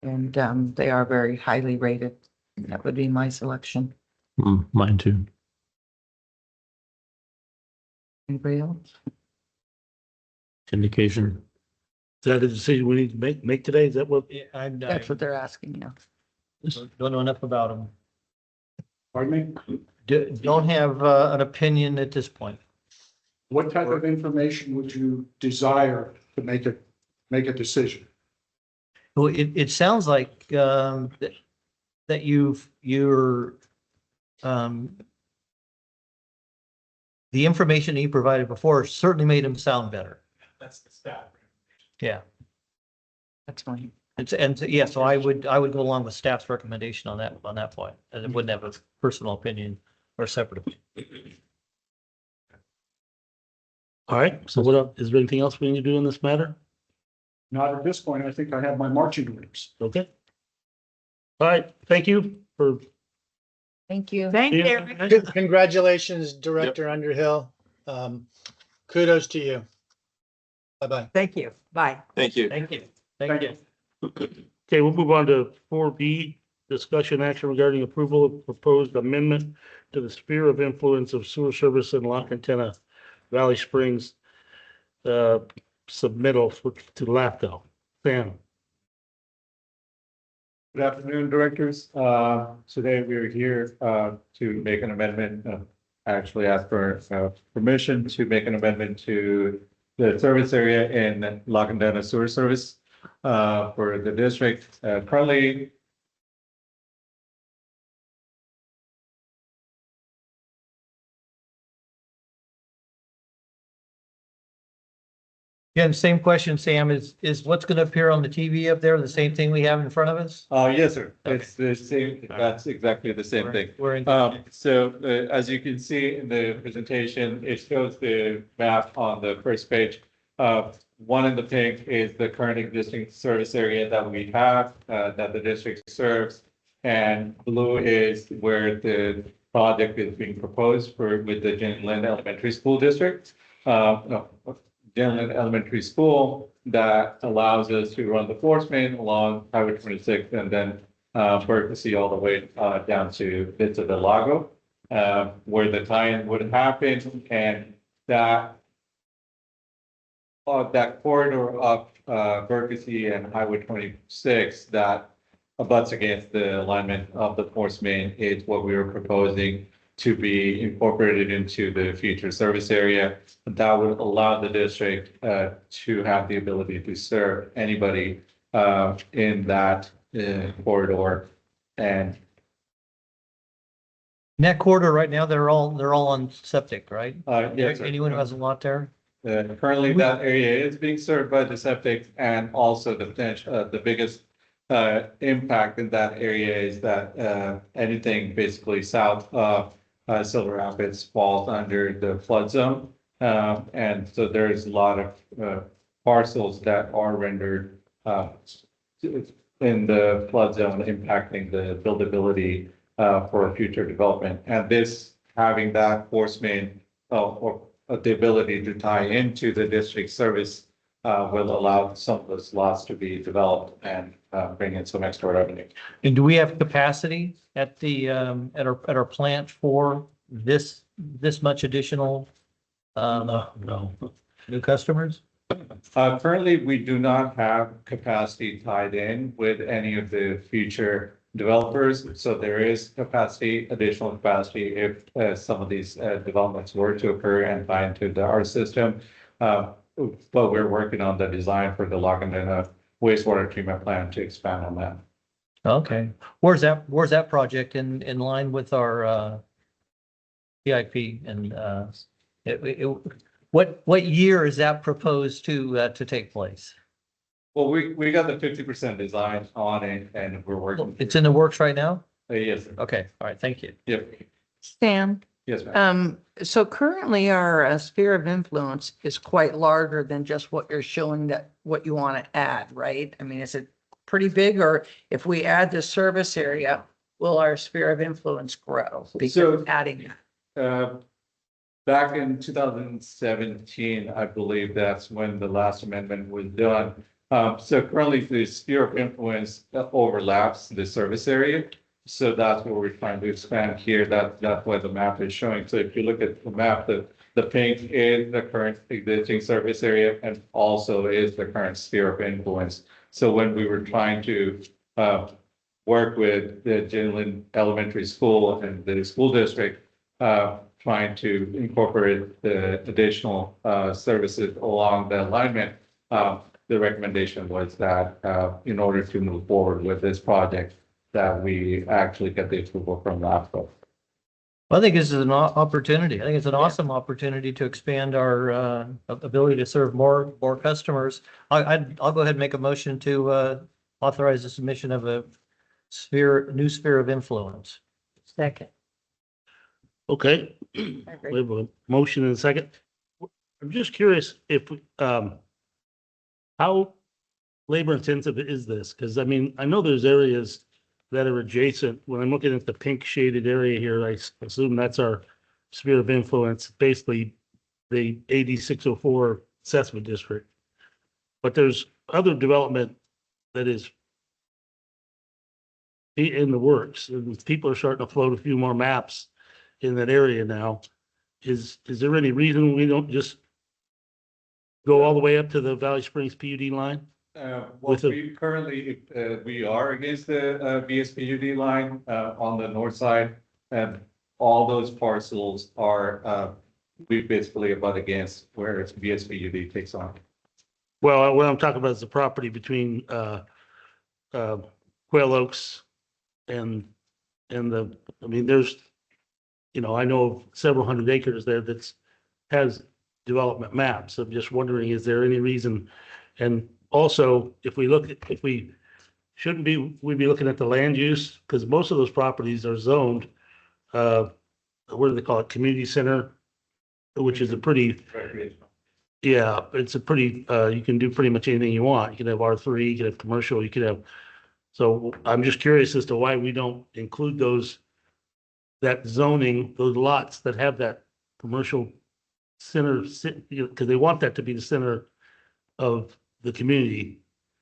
and they are very highly rated. That would be my selection. Mine too. Anybody else? Indication. Is that a decision we need to make today? Is that what? Yeah, I That's what they're asking you. don't know enough about them. Pardon me? Don't have an opinion at this point. What type of information would you desire to make a decision? Well, it sounds like that you're the information that you provided before certainly made him sound better. That's the staff. Yeah. That's fine. Yeah, so I would go along with staff's recommendation on that point, and it wouldn't have a personal opinion or separate opinion. All right. So what else? Is there anything else we need to do in this matter? Not at this point. I think I have my marching orders. Okay. All right. Thank you for. Thank you. Thank you, Yeah. Eric. Congratulations, Director Underhill. Kudos to you. Bye-bye. Thank you. Bye. Thank you. Thank you. Thank you. Okay, we'll move on to 4B, discussion action regarding approval of proposed amendment to the sphere of influence of sewer service in La Cantera Valley Springs submittal to LAFCO. Sam. Good afternoon, directors. Today we are here to make an amendment, actually ask for permission to make an amendment to the service area in Lacandona Sewer Service for the district. Currently, Again, same question, Sam, is what's going to appear on the TV up there the same thing we have in front of us? yes, sir. Okay. It's the same, that's exactly the same thing. We're in. So as you can see in the presentation, it shows the map on the first page. One in the pink is the current existing service area that we have, that the district serves. And blue is where the project is being proposed with the Gentleland Elementary School District. Gentleland Elementary School that allows us to run the force main along Highway 26 and then Bertha all the way down to bits of the Lago, where the tie-in would happen, and that corridor up Bertha and Highway 26 that abuts against the alignment of the force main is what we were proposing to be incorporated into the future service area. That would allow the district to have the ability to serve anybody in that corridor. And In that corridor right now, they're all on septic, right? yes, sir. Anyone who has a lot there? Currently, that area is being served by the septic, and also the potential, the biggest impact in that area is that anything basically south of Silver Rapids falls under the flood zone. And so there's a lot of parcels that are rendered in the flood zone, impacting the buildability for future development. And this, having that force main or the ability to tie into the district service will allow some of those lots to be developed and bring in some extra revenue. And do we have capacity at the at our plant for this much additional No. new customers? Currently, we do not have capacity tied in with any of the future developers. So there is capacity, additional capacity if some of these developments were to occur and tie into our system. But we're working on the design for the Lacandona wastewater treatment plant to expand on that. Okay. Where's that project in line with our CIP and what year is that proposed to take place? Well, we got the 50% design on it and we're working. It's in the works right now? Yes, Okay, all right, thank you. yep, Sam, yes, ma'am. so currently our sphere of influence is quite larger than just what you're showing that what you want to add, right? I mean, is it pretty big, or if we add the service area, will our sphere of influence grow because So- of adding that? Back in 2017, I believe that's when the last amendment was done. So currently the sphere of influence overlaps the service area. So that's what we're trying to expand here. That's what the map is showing. So if you look at the map, the pink is the current existing service area and also is the current sphere of influence. So when we were trying to work with the Gentleland Elementary School and the school district, trying to incorporate the additional services along the alignment, the recommendation was that in order to move forward with this project, that we actually get the approval from LAFCO. Well, I think this is an opportunity. I think it's an awesome opportunity to expand our ability to serve more customers. I'll go ahead and make a motion to authorize the submission of a new sphere of influence. Second. Okay, we have a motion and a second. I'm just curious if, how labor intensive is this? Because I mean, I know there's areas that are adjacent. When I'm looking at the pink shaded area here, I assume that's our sphere of influence, basically the AD 604 assessment district. But there's other development that is in the works, and people are starting to float a few more maps in that area now. Is there any reason we don't just go all the way up to the Valley Springs PUD line? Well, With a- we currently, we are against the VSPUD line on the north side. And all those parcels are, we basically abut against where it's VSPUD takes on. Well, what I'm talking about is the property between Quail Oaks and the, I mean, there's, I know of several hundred acres there has development maps. I'm just wondering, is there any reason? And also, if we shouldn't we be looking at the land use? Because most of those properties are zoned, what do they call it? Community center, which is a pretty, yeah, it's a pretty, you can do pretty much anything you want. You can have R3, you can have commercial, you could have. So I'm just curious as to why we don't include that zoning, those lots that have that commercial center, because they want that to be the center of the community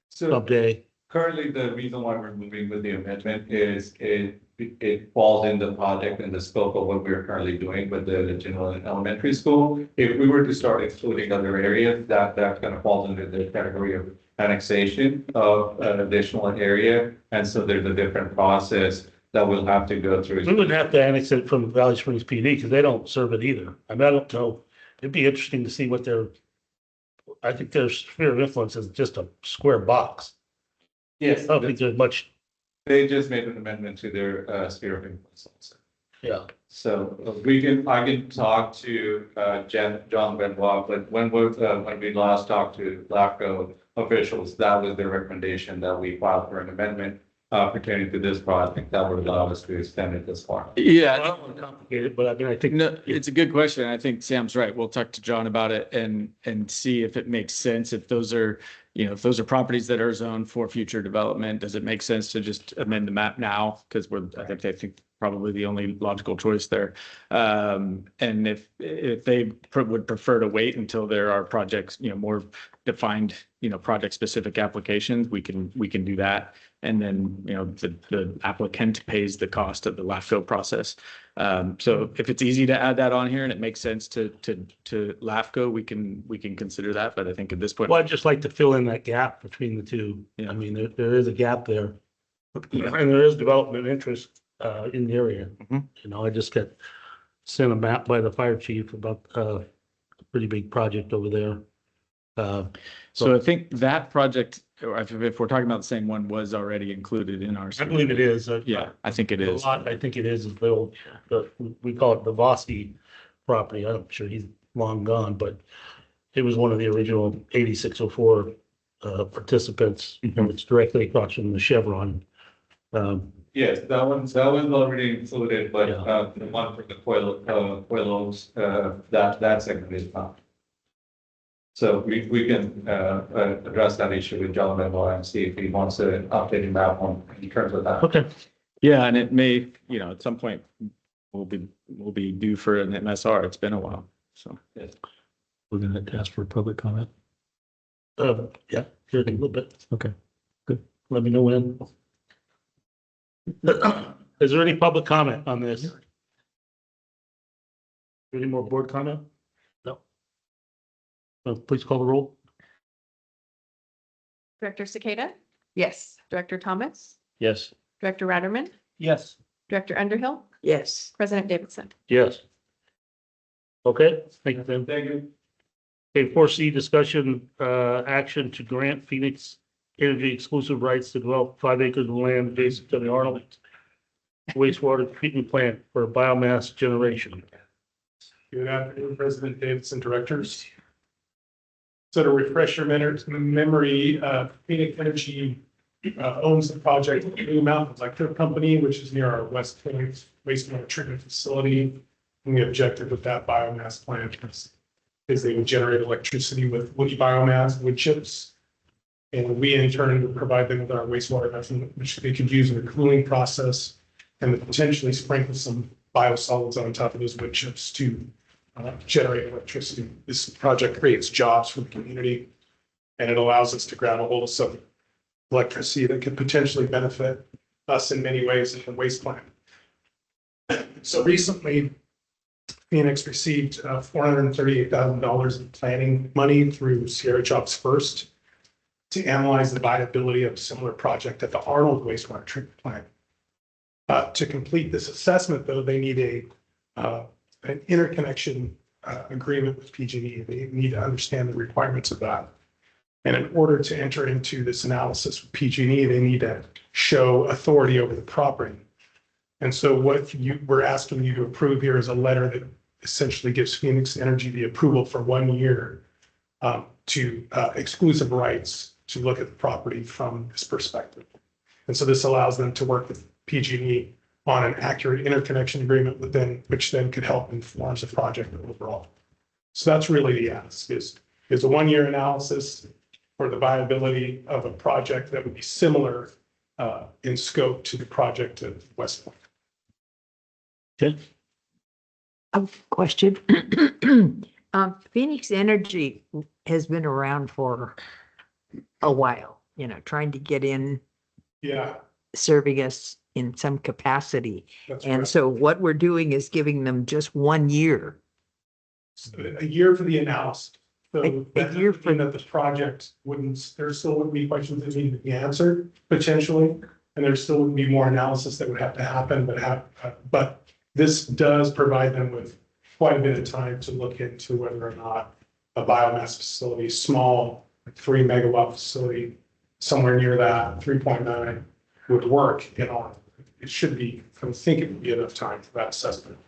So someday. currently, the reason why we're moving with the amendment is it falls in the project and the scope of what we're currently doing with the general and elementary school. If we were to start excluding other areas, that kind of falls into the category of annexation of an additional area. And so there's a different process that we'll have to go through. We wouldn't have to annex it from Valley Springs PD because they don't serve it either. I mean, I don't know. It'd be interesting to see what I think their sphere of influence is just a square box. Yes, I don't think there's much, they just made an amendment to their sphere of influence also. yeah. So I can talk to John Benoit, but when we last talked to LAFCO officials, that was their recommendation, that we filed for an amendment pertaining to this project that would allow us to extend it this far. I Yeah, don't want to complicate it, but I mean, I think. no, it's a good question. I think Sam's right. We'll talk to John about it and see if it makes sense. If those are, if those are properties that are zoned for future development, does it make sense to just amend the map now? Because I think probably the only logical choice there. And if they would prefer to wait until there are projects, more defined, project specific applications, we can do that. And then, the applicant pays the cost of the LAFCO process. So if it's easy to add that on here and it makes sense to LAFCO, we can consider that. But I think at this point. Well, I'd just like to fill in that gap between the two. Yeah. I mean, there is a gap there. And there is development interest in the area. Mhm. I just got sent a map by the fire chief about a pretty big project over there. So I think that project, or if we're talking about the same one, was already included in our. I believe it is. Yeah, I think it is. I think it is the old, we call it the Vossi property. I'm sure he's long gone, but it was one of the original 8604 participants. And it's directly across from the Chevron. Yes, that one's already included, but Yeah. the one for the Quail Oaks, that segment is not. So we can address that issue with John Benoit and see if he wants an updated map in terms of that. Okay. Yeah, and it may, at some point, we'll be due for an MSR. It's been a while, so. Yes. We're going to ask for public comment. Yeah, here in a little bit. Okay, good. Let me know when. Is there any public comment on this? Any more board comment? No. Please call the roll. Director Cicada, Yes. Director Thomas, Yes. Director Ratterman, Yes. Director Underhill, Yes. President Davidson. Yes. Okay, thank you, Tim. Thank you. Okay, 4C, discussion, action to grant Phoenix Energy exclusive rights to develop 5 acres of land adjacent to the Arnold wastewater treatment plant for biomass generation. Good afternoon, President Davidson, directors. So to refresh your memory, Phoenix Energy owns the project Blue Mountain Electric Company, which is near our West Point wastewater treatment facility. And the objective of that biomass plant is they would generate electricity with woody biomass, wood chips. And we in turn would provide them with our wastewater method, which they could use in the cooling process and potentially sprinkle some biosolids on top of those wood chips to generate electricity. This project creates jobs for the community, and it allows us to grab a hold of some electricity that could potentially benefit us in many ways in the waste plant. So recently, Phoenix received $438,000 in planning money through Sierra Jobs First. to analyze the viability of a similar project at the Arnold wastewater treatment plant. To complete this assessment, though, they need an interconnection agreement with PG&E. They need to understand the requirements of that. And in order to enter into this analysis with PG&E, they need to show authority over the property. And so what we're asking you to approve here is a letter that essentially gives Phoenix Energy the approval for 1 year to exclusive rights to look at the property from this perspective. And so this allows them to work with PG&E on an accurate interconnection agreement within, which then could help inform the project overall. So that's really the ask is a 1 year analysis for the viability of a project that would be similar in scope to the project at West Point. Okay. A question. Phoenix Energy has been around for a while, you know, trying to get in, Yeah, serving us in some capacity. that's And right. so what we're doing is giving them just 1 year. A year for the analysis. So A that year doesn't mean that the project wouldn't, there still would be questions that need to be answered potentially. And there still would be more analysis that would have to happen, but this does provide them with quite a bit of time to look into whether or not a biomass facility, small, like 3 megawatt facility, somewhere near that, 3.9 would work in all. It should be, I think it would be enough time for that assessment.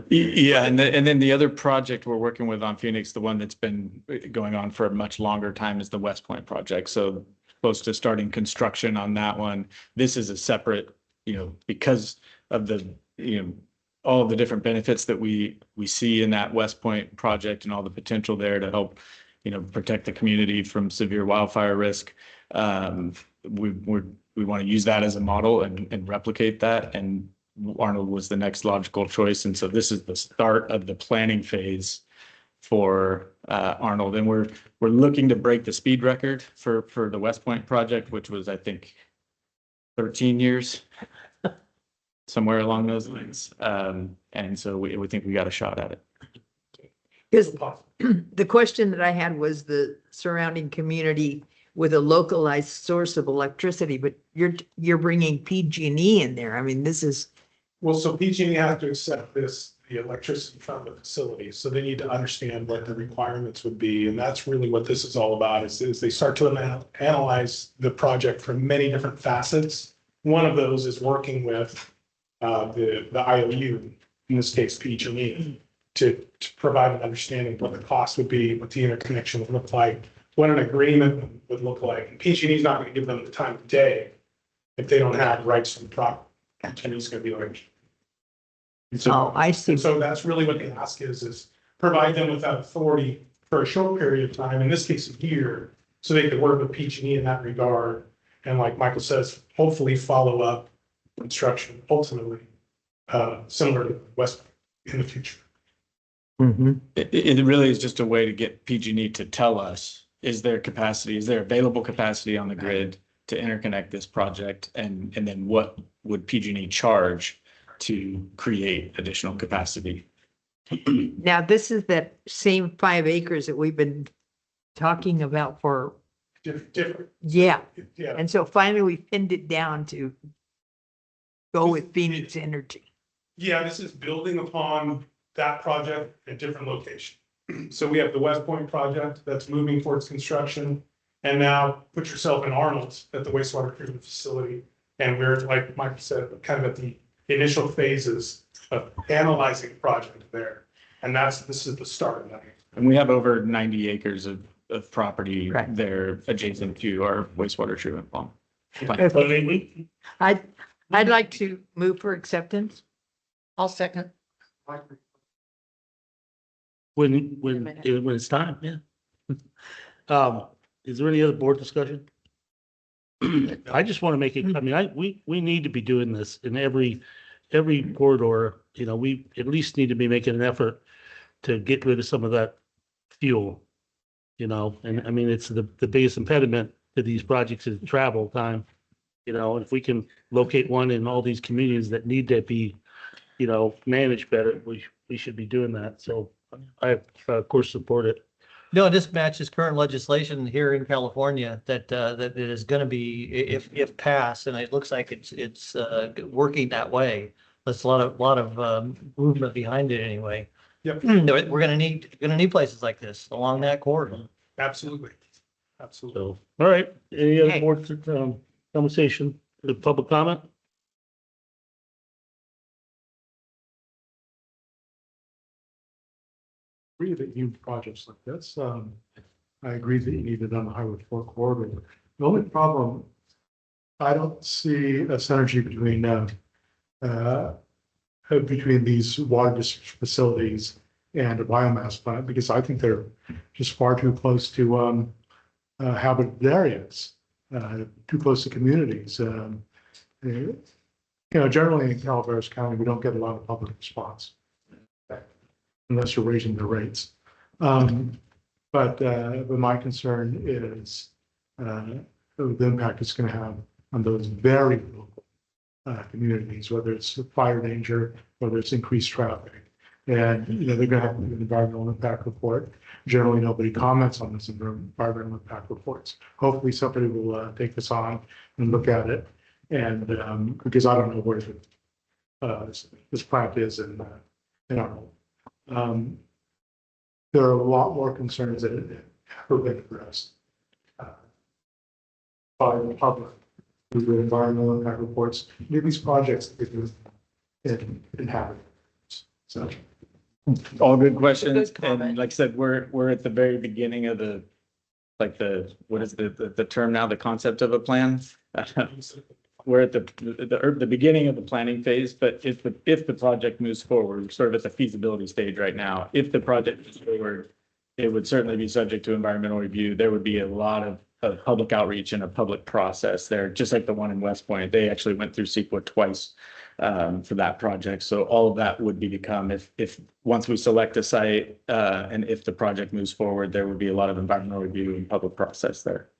Yeah, and then the other project we're working with on Phoenix, the one that's been going on for a much longer time, is the West Point project. So close to starting construction on that one. This is a separate, because of the, all of the different benefits that we see in that West Point project and all the potential there to help, protect the community from severe wildfire risk. We want to use that as a model and replicate that. And Arnold was the next logical choice. And so this is the start of the planning phase for Arnold. And we're looking to break the speed record for the West Point project, which was, I think, 13 years, somewhere along those lines. And so we think we got a shot at it. Because the question that I had was the surrounding community with a localized source of electricity, but you're bringing PG&E in there. I mean, this is. Well, so PG&E has to accept the electricity from the facility. So they need to understand what the requirements would be. And that's really what this is all about is they start to analyze the project from many different facets. One of those is working with the IOU, in this case, PG&E, to provide an understanding of what the cost would be, what the interconnection would look like, what an agreement would look like. And PG&E is not going to give them the time of day if they don't have rights to the property. PG&E's going to be like. Oh, I see. And so that's really what the ask is provide them with that authority for a short period of time, in this case, a year, so they could work with PG&E in that regard. And like Michael says, hopefully follow up construction ultimately, similar to West in the future. Mm-hmm. It really is just a way to get PG&E to tell us, is there available capacity on the grid to interconnect this project? And then what would PG&E charge to create additional capacity? Now, this is that same 5 acres that we've been talking about for. Different. Yeah. Yeah. And so finally we pinned it down to go with Phoenix Energy. Yeah, this is building upon that project at different location. So we have the West Point project that's moving towards construction. And now put yourself in Arnold's at the wastewater treatment facility. And we're, like Michael said, kind of at the initial phases of analyzing the project there. And this is the start of that. And we have over 90 acres of property Right. there adjacent to our wastewater treatment plant. Okay. I'd like to move for acceptance. I'll second. When it's time, yeah. Is there any other board discussion? I just want to make it, I mean, we need to be doing this in every corridor. We at least need to be making an effort to get rid of some of that fuel. And I mean, it's the biggest impediment to these projects is travel time. If we can locate one in all these communities that need to be, managed better, we should be doing that. So I, of course, support it. No, this matches current legislation here in California that it is going to be, if passed, and it looks like it's working that way. There's a lot of movement behind it anyway. Yep. We're going to need places like this along that corridor. Absolutely. Absolutely. So, all right, any other Hey. board conversation, the public comment? Agree that you need projects like this. I agree that you need it on the Highway 4 corridor. The only problem, I don't see a synergy between these water district facilities and a biomass plant, because I think they're just far too close to habited areas, too close to communities. Generally in Calaveras County, we don't get a lot of public response unless you're raising the rates. But my concern is the impact it's going to have on those very local communities, whether it's fire danger, whether it's increased traffic. And, they're going to have an environmental impact report. Generally, nobody comments on this environmental impact reports. Hopefully somebody will take this on and look at it. And because I don't know where this plant is in Arnold. There are a lot more concerns that have been addressed by the public through the environmental impact reports. These projects inhabit. So. All good questions. Good comment. And like I said, we're at the very beginning of what is the term now, the concept of a plan? We're at the beginning of the planning phase, but if the project moves forward, we're sort of at the feasibility stage right now. If the project moves forward, it would certainly be subject to environmental review. There would be a lot of public outreach and a public process there, just like the one in West Point. They actually went through CEQA twice for that project. So all of that would be to come if once we select a site and if the project moves forward, there would be a lot of environmental review and public process there.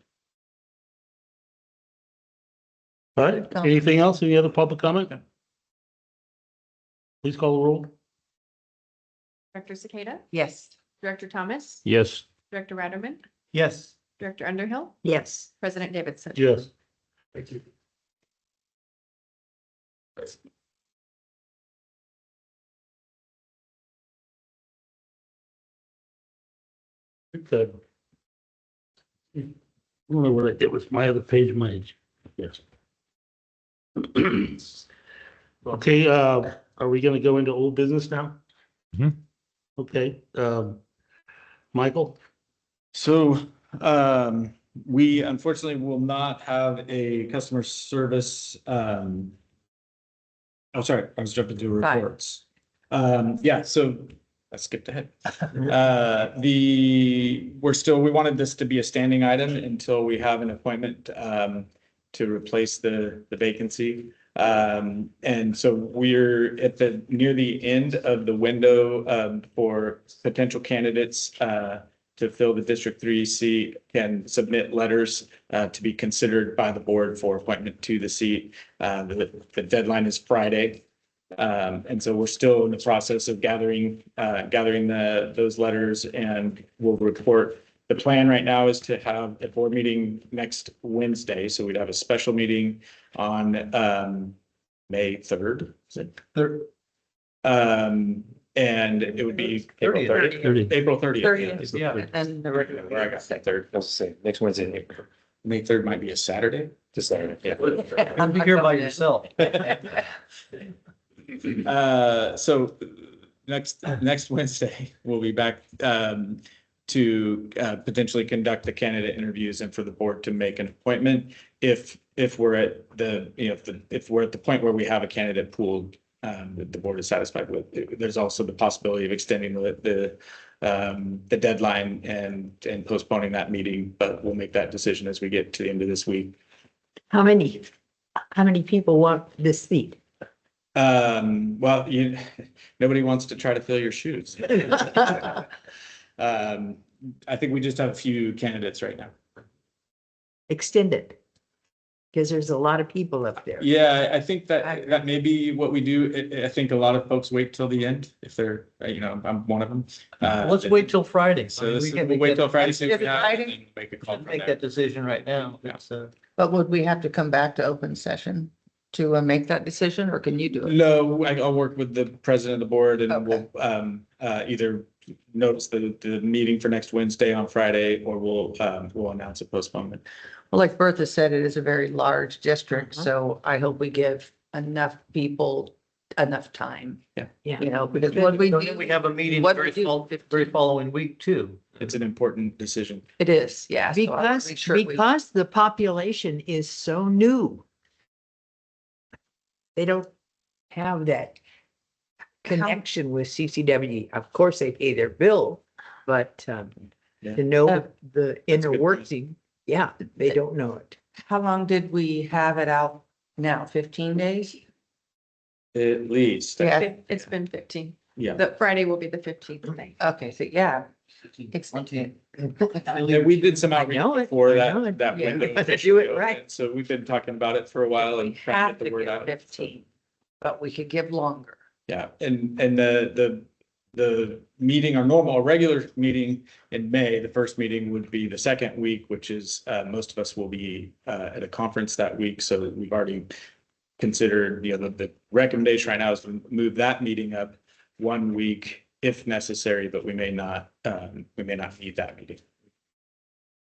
All right, anything else? Any other public comment? Please call the roll. Director Cicada, Yes. Director Thomas, Yes. Director Ratterman, Yes. Director Underhill, Yes. President Davidson. Yes. Thank you. Good. I don't know what I did with my other page, yes. Okay, are we gonna go into old business now? Mhm. Okay, Michael? So we unfortunately will not have a customer service. Oh, sorry, I was jumping to Fine. reports. Yeah, so I skipped ahead. We wanted this to be a standing item until we have an appointment to replace the vacancy. And so we're near the end of the window for potential candidates to fill the District 3 seat can submit letters to be considered by the board for appointment to the seat. The deadline is Friday. And so we're still in the process of gathering those letters, and we'll report. The plan right now is to have a board meeting next Wednesday. So we'd have a special meeting on May 3rd. Is it? And it would be April 30th. April 30th. 30th, yeah, and the regular. Where I got that third. I was saying next Wednesday in April. May 3rd might be a Saturday. Just Saturday. Yeah. You'll be here by yourself. So next Wednesday, we'll be back to potentially conduct the candidate interviews and for the board to make an appointment. If we're at if we're at the point where we have a candidate pooled that the board is satisfied with, there's also the possibility of extending the deadline and postponing that meeting, but we'll make that decision as we get to the end of this week. How many people want this seat? Well, nobody wants to try to fill your shoes. I think we just have a few candidates right now. Extend it. Because there's a lot of people up there. Yeah, I think that may be what we do. I think a lot of folks wait till the end if they're, I'm one of them. Let's wait till Friday. So this, We can we'll make wait that- till Friday, see what we Is it have, Friday? and then make a we call can from Make there. that decision right now. Yeah. It's, But would we have to come back to open session to make that decision, or can you do it? No, I'll work with the president of the board and Okay. we'll either notice the meeting for next Wednesday on Friday, or we'll announce a postponement. Well, like Bertha said, it is a very large district, Mhm. so I hope we give enough people enough time. Yeah. Yeah. You know, because what we so do. then we have a meeting what very we do, very following week too. It's an important decision. It is, yeah. so I wanna Because, make sure we- because the population is so new. They don't have that connection with CCWD. Of course, they pay their bill, but Yeah. to know Uh, the a inner good working, yeah, they don't know it. How long did we have it out now? 15 days? At least. Yeah. It's been 15. Yeah. The Friday will be the 15th. Okay, so yeah. And we did some outreach know it, before I know it. that Yeah, window. we gotta do it right. And so we've been talking about it for a while We and trying to have get to the word give out. 15, but we could give longer. Yeah, and the meeting, our normal, our regular meeting in May, the first meeting would be the second week, which is, most of us will be at a conference that week, so we've already considered, the recommendation right now is to move that meeting up 1 week if necessary, but we may not need that meeting.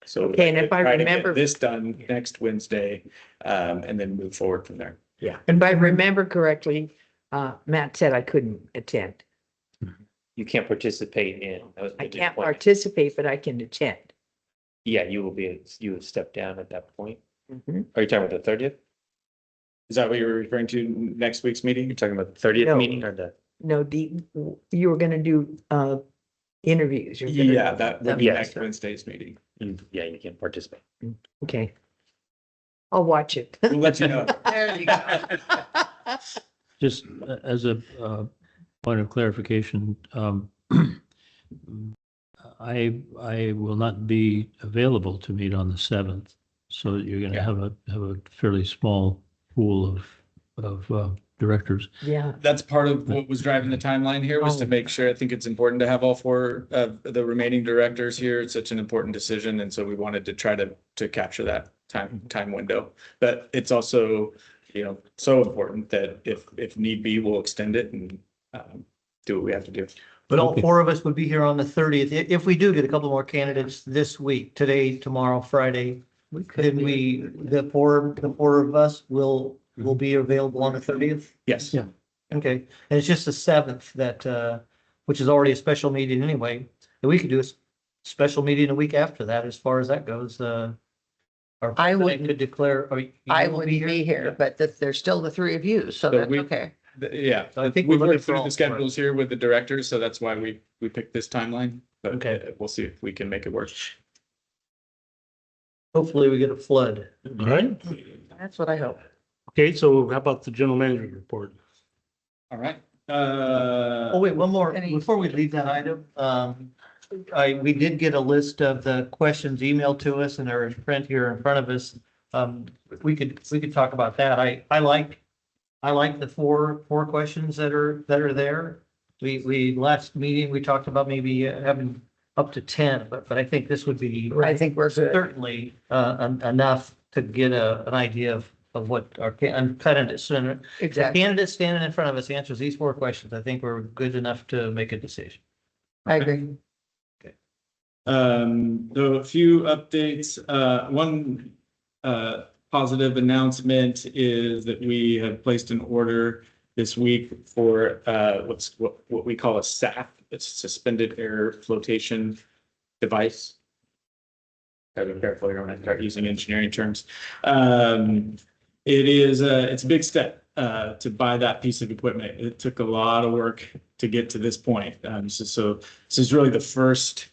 So. Okay, and if I try to get remember- This done next Wednesday, and then move forward from there. Yeah. And if I remember correctly, Matt said I couldn't attend. You can't participate in. that was I the big can't point. participate, but I can attend. Yeah, you would step down at that point. Mhm. Are you talking about the 30th? Is that what you were referring to, next week's meeting? You're talking about the 30th No. meeting or the? No, you were gonna do, interviews. You're gonna- Yeah, that would be Yes. next Wednesday's meeting. Yeah, you can't participate. Okay. I'll watch it. We'll let you know. There you go. Just as a point of clarification, I will not be available to meet on the 7th. So you're going to Yeah. have a fairly small pool of directors. Yeah. That's part of what was driving the timeline here, was to Oh. make sure, I think it's important to have all four of the remaining directors here. It's such an important decision, and so we wanted to try to capture that time window. But it's also, so important that if need be, we'll extend it and do what we have to do. But all Okay. four of us would be here on the 30th. If we do get a couple more candidates this week, today, tomorrow, Friday, then the four of us will be available on the 30th. Yes. Yeah. Okay, and it's just the 7th that, which is already a special meeting anyway. And we could do a special meeting a week after that, as far as that goes, Our I president wouldn't- could declare. I wouldn't be here, but there's still the three of you, so So that's we- okay. Yeah, I think we we're looking worked for through all the four. schedules here with the directors, so that's why we picked this timeline. But Okay. we'll see if we can make it work. Hopefully we get a flood. All right. That's what I hope. Okay, so how about the general manager report? All right. Oh, wait, one more, before we leave that item, we did get a list of the questions emailed to us and they're in print here in front of us. We could talk about that. I like the four questions that are there. We last meeting, we talked about maybe having up to 10, but I think this would be I think we're good. certainly enough to get an idea of what our candidates, Exactly. candidates standing in front of us answers these four questions. I think we're good enough to make a decision. I agree. So a few updates. One positive announcement is that we have placed an order this week for what we call a SAF. It's suspended air flotation device. Gotta be careful here when I start using engineering terms. It's a big step to buy that piece of equipment. It took a lot of work to get to this point. So this is really the first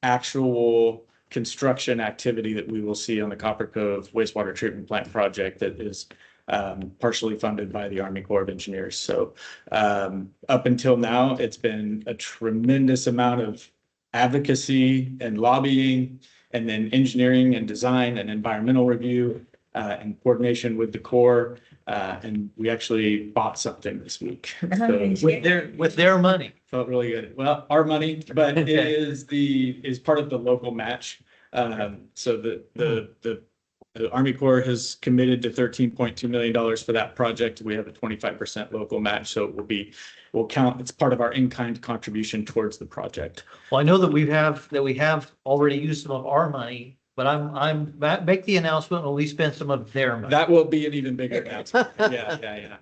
actual construction activity that we will see on the Copper Cove wastewater treatment plant project that is partially funded by the Army Corps of Engineers. So up until now, it's been a tremendous amount of advocacy and lobbying, and then engineering and design and environmental review. in coordination with the Corps. And we actually bought something this week. So With their money. felt really good. Well, our money, but it is part of the local match. So the Army Corps has committed to $13.2 million for that project. We have a 25% local match, so we'll count. It's part of our in-kind contribution towards the project. Well, I know that we have already used some of our money, but make the announcement when we spend some of their money. That will be an even bigger announcement. Yeah.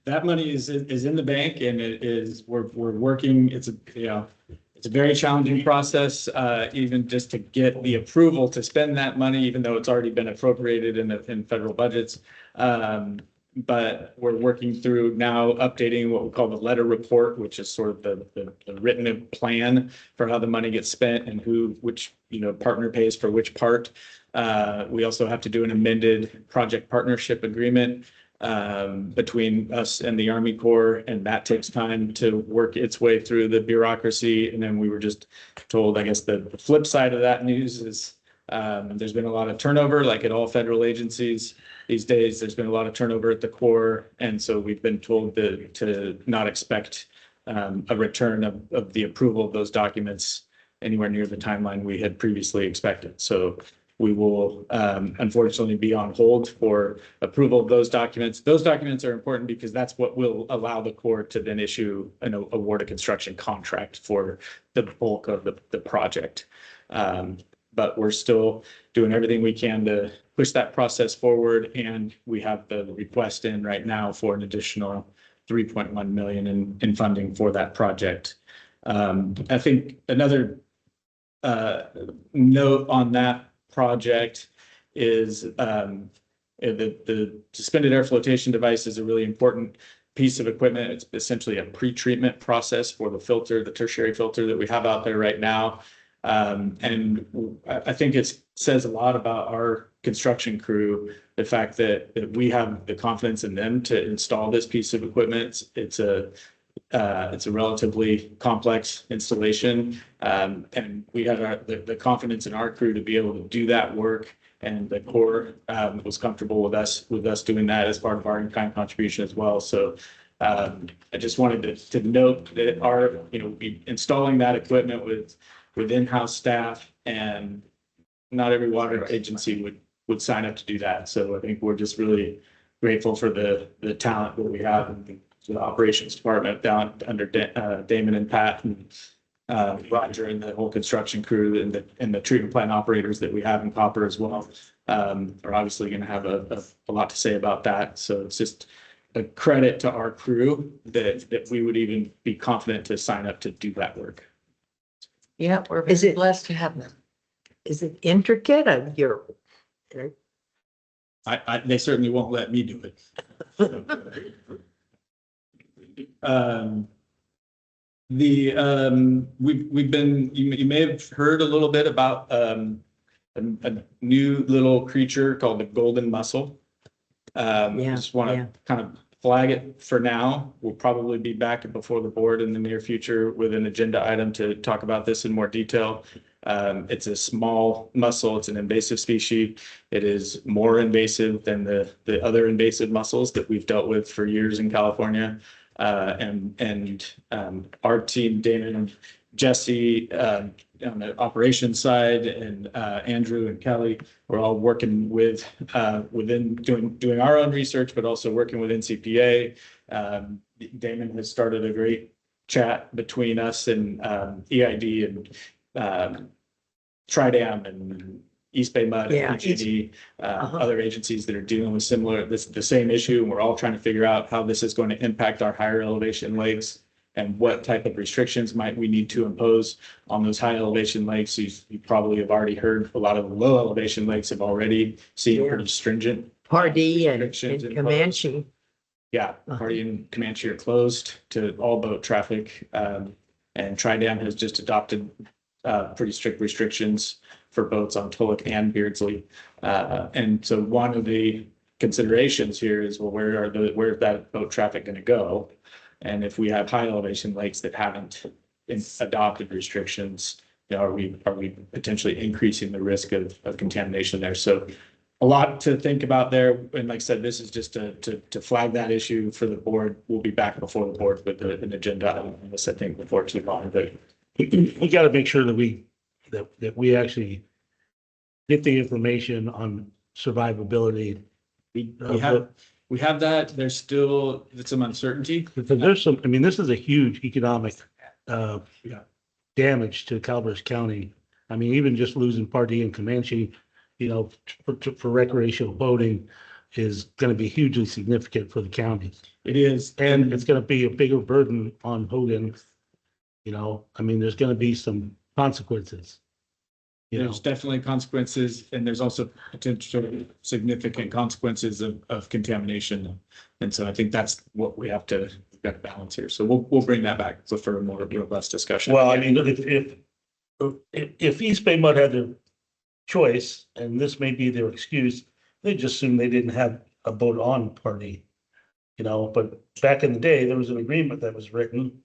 That money is in the bank, and we're working. It's a very challenging process, even just to get the approval to spend that money, even though it's already been appropriated in federal budgets. But we're working through now updating what we call the letter report, which is sort of the written plan for how the money gets spent and which partner pays for which part. We also have to do an amended project partnership agreement between us and the Army Corps, and that takes time to work its way through the bureaucracy. And then we were just told, I guess the flip side of that news is there's been a lot of turnover, like at all federal agencies these days. There's been a lot of turnover at the Corps, and so we've been told to not expect a return of the approval of those documents anywhere near the timeline we had previously expected. So we will unfortunately be on hold for approval of those documents. Those documents are important because that's what will allow the Corps to then issue an award of construction contract for the bulk of the project. But we're still doing everything we can to push that process forward, and we have the request in right now for an additional $3.1 million in funding for that project. I think another note on that project is the suspended air flotation device is a really important piece of equipment. It's essentially a pre-treatment process for the filter, the tertiary filter that we have out there right now. And I think it says a lot about our construction crew, the fact that we have the confidence in them to install this piece of equipment. It's a relatively complex installation, and we had the confidence in our crew to be able to do that work. And the Corps was comfortable with us doing that as part of our in-kind contribution as well. So I just wanted to note that installing that equipment with in-house staff, and not every water agency would sign up to do that. So I think we're just really grateful for the talent that we have in the operations department down under Damon and Pat and Roger and the whole construction crew and the treatment plant operators that we have in Copper as well. Are obviously going to have a lot to say about that. So it's just a credit to our crew that we would even be confident to sign up to do that work. Yeah, we're Is very it- blessed to have them. Is it intricate? They certainly won't let me do it. We've been, you may have heard a little bit about a new little creature called the golden mussel. I just want to kind of flag it for now. We'll probably be back before the board in the near future with an agenda item to talk about this in more detail. It's a small mussel. It's an invasive species. It is more invasive than the other invasive mussels that we've dealt with for years in California. And our team, Damon and Jesse, on the operations side, and Andrew and Kelly, we're all working within doing our own research, but also working with NCPA. Damon has started a great chat between us and EID and Tridam and East Bay Mud and PG&E, other agencies that are dealing with the same issue. And we're all trying to figure out how this is going to impact our higher elevation lakes and what type of restrictions might we need to impose on those high elevation lakes. You probably have already heard a lot of the low elevation lakes have already seen pretty stringent Pardee and restrictions imposed. Comanche. Yeah, Pardee and Comanche are closed to all boat traffic. And Tridam has just adopted pretty strict restrictions for boats on Tulloch and Beardsley. And so one of the considerations here is, well, where's that boat traffic going to go? And if we have high elevation lakes that haven't adopted restrictions, are we potentially increasing the risk of contamination there? So a lot to think about there. And like I said, this is just to flag that issue for the board. We'll be back before the board with an agenda item on this, I think, before too long. But We got to make sure that we actually get the information on survivability. we have that. There's still some uncertainty. Because there's some, I mean, this is a huge economic damage to Calaveras County. I mean, even just losing Pardee and Comanche, for recreational boating is going to be hugely significant for the county. It is. And it's going to be a bigger burden on Hogan. I mean, there's going to be some consequences. There's definitely consequences, and there's also potential significant consequences of contamination. And so I think that's what we have to balance here. So we'll bring that back for a more robust discussion. Well, I mean, if East Bay Mud had their choice, and this may be their excuse, they just assume they didn't have a boat on Pardee. But back in the day, there was an agreement that was written,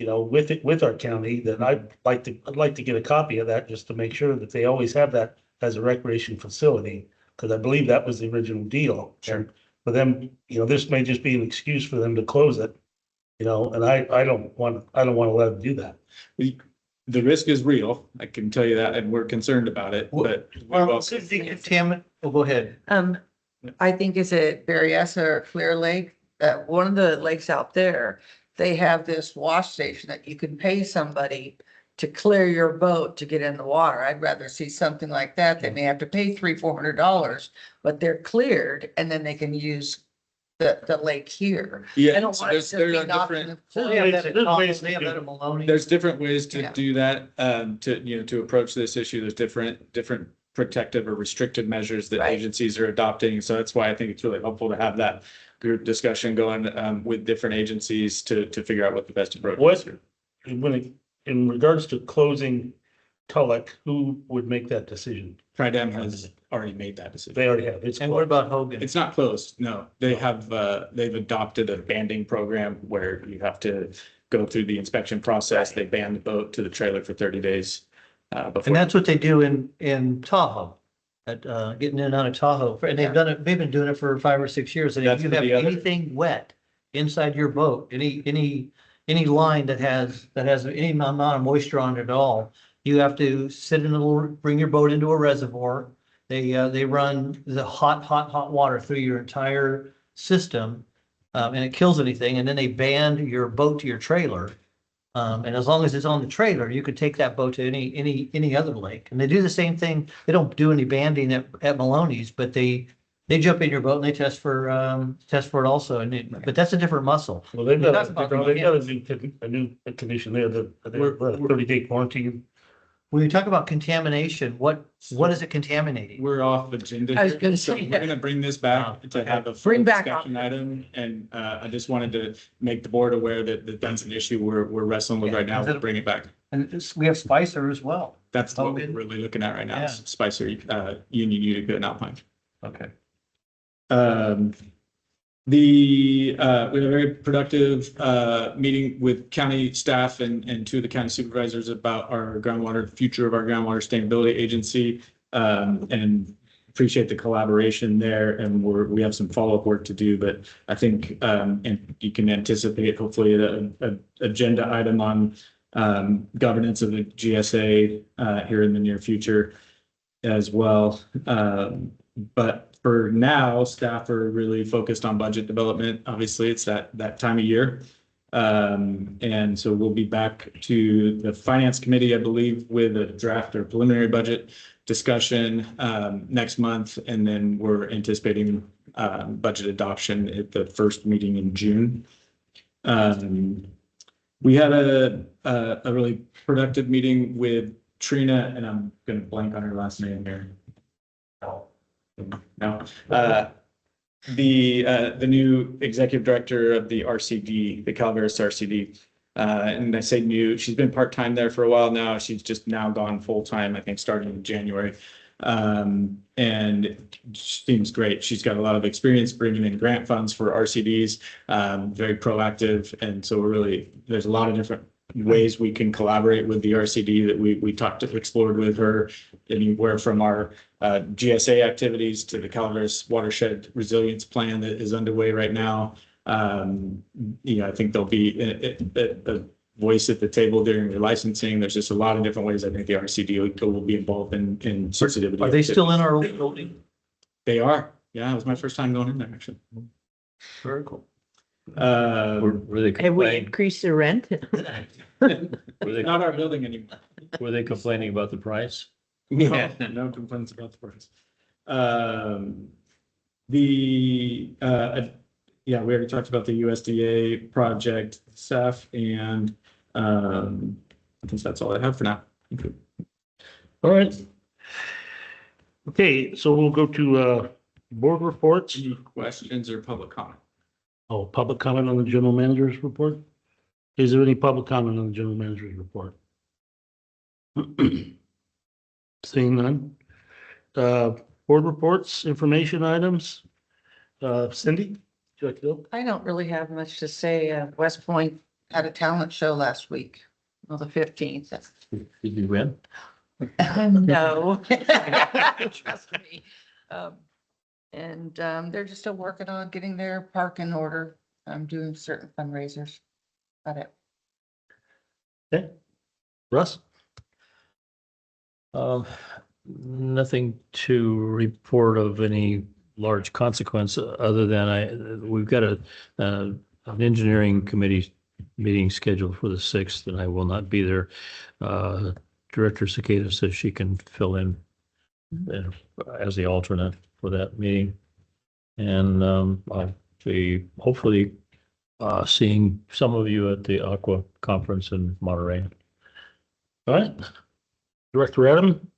with our county that I'd like to get a copy of that just to make sure that they always have that as a recreation facility, because I believe that was the original deal. And for them, this may just be an excuse for them to close it, and I don't want to let them do that. The risk is real, I can tell you that, and we're concerned about it, but. Go ahead. I think is it Berryessa or Clear Lake, one of the lakes out there, they have this wash station that you can pay somebody to clear your boat to get in the water. I'd rather see something like that. They may have to pay $300-400, but they're cleared and then they can use the lake here. Yeah, I don't want it to there be are knocking different. the- They have that at Thomas, they have that at Maloney. There's different ways to Yeah. do that, to approach this issue. There's different protective or restrictive measures that Right. agencies are adopting. So that's why I think it's really helpful to have that group discussion going, with different agencies to figure out what the best approach is. In regards to closing Tulloch, who would make that decision? Tridem has already made that decision. They already have. And what about Hogan? It's not closed, no. They have, they've adopted a banding program where you have to go through the inspection process. They ban the boat to the trailer for 30 days. And Before. that's what they do in Tahoe, getting in and out of Tahoe. And they've been doing it for 5 or 6 years. And if That's you for have the other- anything wet inside your boat, any line that has any amount of moisture on it at all, you have to bring your boat into a reservoir. They run the hot water through your entire system, and it kills anything. And then they band your boat to your trailer. And as long as it's on the trailer, you could take that boat to any other lake. And they do the same thing. They don't do any banding at Maloney's, but they jump in your boat and they test for it also. But that's a different muscle. Well, they've got That's about a new condition there, the 30-day quarantine. When you talk about contamination, what is it contaminating? We're off agenda. I was here, gonna so say We're that. gonna bring this back to have a full Bring back discussion on. item, and I just wanted to make the board aware that that's an issue we're wrestling with right now. We'll bring it back. And we have Spicer as well. That's what we're Hogan. really looking at right now, Yeah. is Spicer, Union, Utica, and Alpine. Okay. We had a very productive meeting with county staff and two of the county supervisors about our future of our groundwater sustainability agency. And appreciate the collaboration there, and we have some follow-up work to do, but I think and you can anticipate hopefully an agenda item on governance of the GSA here in the near future as well. But for now, staff are really focused on budget development. Obviously, it's that time of year. And so we'll be back to the finance committee, I believe, with a draft or preliminary budget discussion next month. And then we're anticipating budget adoption at the first meeting in June. We had a really productive meeting with Trina, and I'm going to blank on her last name here. No, the new executive director of the RCD, the Calaveras RCD. And I say new, she's been part-time there for a while now. She's just now gone full-time, I think, starting in January. And seems great. She's got a lot of experience bringing in grant funds for RCDs, very proactive. And so there's a lot of different ways we can collaborate with the RCD that we explored with her, anywhere from our GSA activities to the Calaveras Watershed Resilience Plan that is underway right now. I think there'll be a voice at the table during the licensing. There's just a lot of different ways I think the RCD will be involved in CCWD. Are they still in our old building? They are. Yeah, it was my first time going in there, actually. Very cool. Were they Have we complaining, increased the rent? Not our building anymore. were they complaining about the price? Yeah, no complaints about the price. Yeah, we already talked about the USDA project stuff, and I think that's all I have for now. All right. Okay, so we'll go to board reports. Any questions or public comment? Oh, public comment on the general manager's report? Is there any public comment on the general manager's report? Seeing none. Board reports, information items. Cindy, would you like to go? I don't really have much to say. West Point had a talent show last week, on the 15th. Did you win? No. Trust me. They're just still working on getting their park in order. I'm doing certain fundraisers. Got it. Okay. Russ? Nothing to report of any large consequence, other than we've got an engineering committee meeting scheduled for the 6th, and I will not be there. Director Cicada says she can fill in as the alternate for that meeting. And I'll be hopefully seeing some of you at the Aqua Conference in Monterey. All right. Director Adam?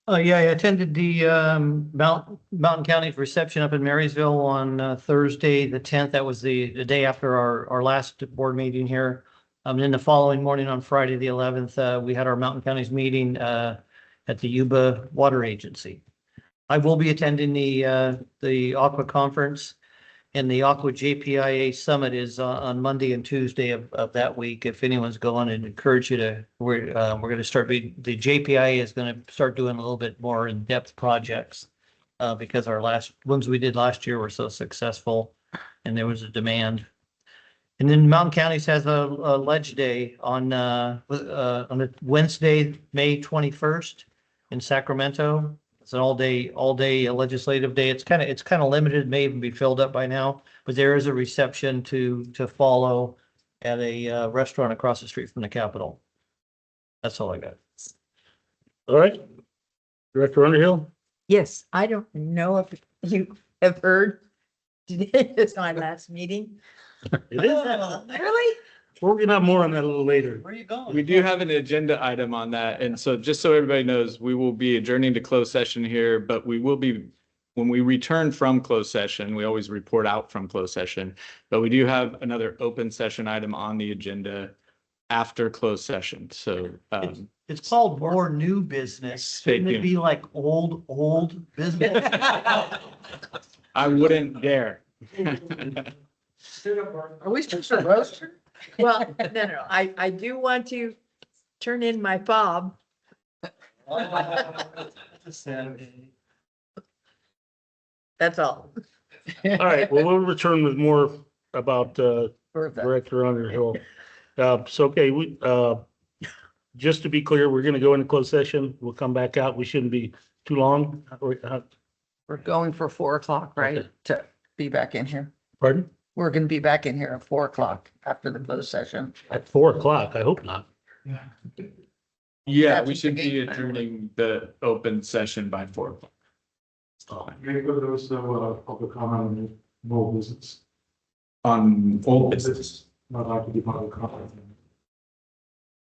Yeah, I attended the Mountain County's reception up in Marysville on Thursday, the 10th. That was the day after our last board meeting here. And then the following morning on Friday, the 11th, we had our Mountain County's meeting at the Yuba Water Agency. I will be attending the Aqua Conference, and the Aqua JPIA Summit is on Monday and Tuesday of that week. If anyone's going, I'd encourage you to, we're going to start, the JPIA is going to start doing a little bit more in-depth projects because our last ones we did last year were so successful and there was a demand. And then Mountain Counties has a ledge day on a Wednesday, May 21st in Sacramento. It's an all day legislative day. It's kind of limited, may even be filled up by now, but there is a reception to follow at a restaurant across the street from the Capitol. That's all I got. All right. Director Underhill? Yes, I don't know if you have heard. Today is my last meeting. It is. Really? We're gonna have more on that a little later. Where are you going? We do have an agenda item on that. And so just so everybody knows, we will be adjourning to closed session here, but we will be, when we return from closed session, we always report out from closed session. But we do have another open session item on the agenda after closed session. So It's called more new business. Shouldn't it be like old business? I wouldn't dare. Are we supposed to roast her? Well, no. I do want to turn in my fob. That's all. All right, well, we'll return with more about Bertha. Director Underhill. Okay, just to be clear, we're gonna go into closed session. We'll come back out. We shouldn't be too long. We're going for 4 o'clock, right? Okay. To be back in here. Pardon? We're gonna be back in here at 4 o'clock after the closed session. At 4 o'clock? I hope not. Yeah, That's we just should the be game. adjourning the open session by 4 o'clock. Maybe there was public comment on no business. On old business. Not like to be public comment.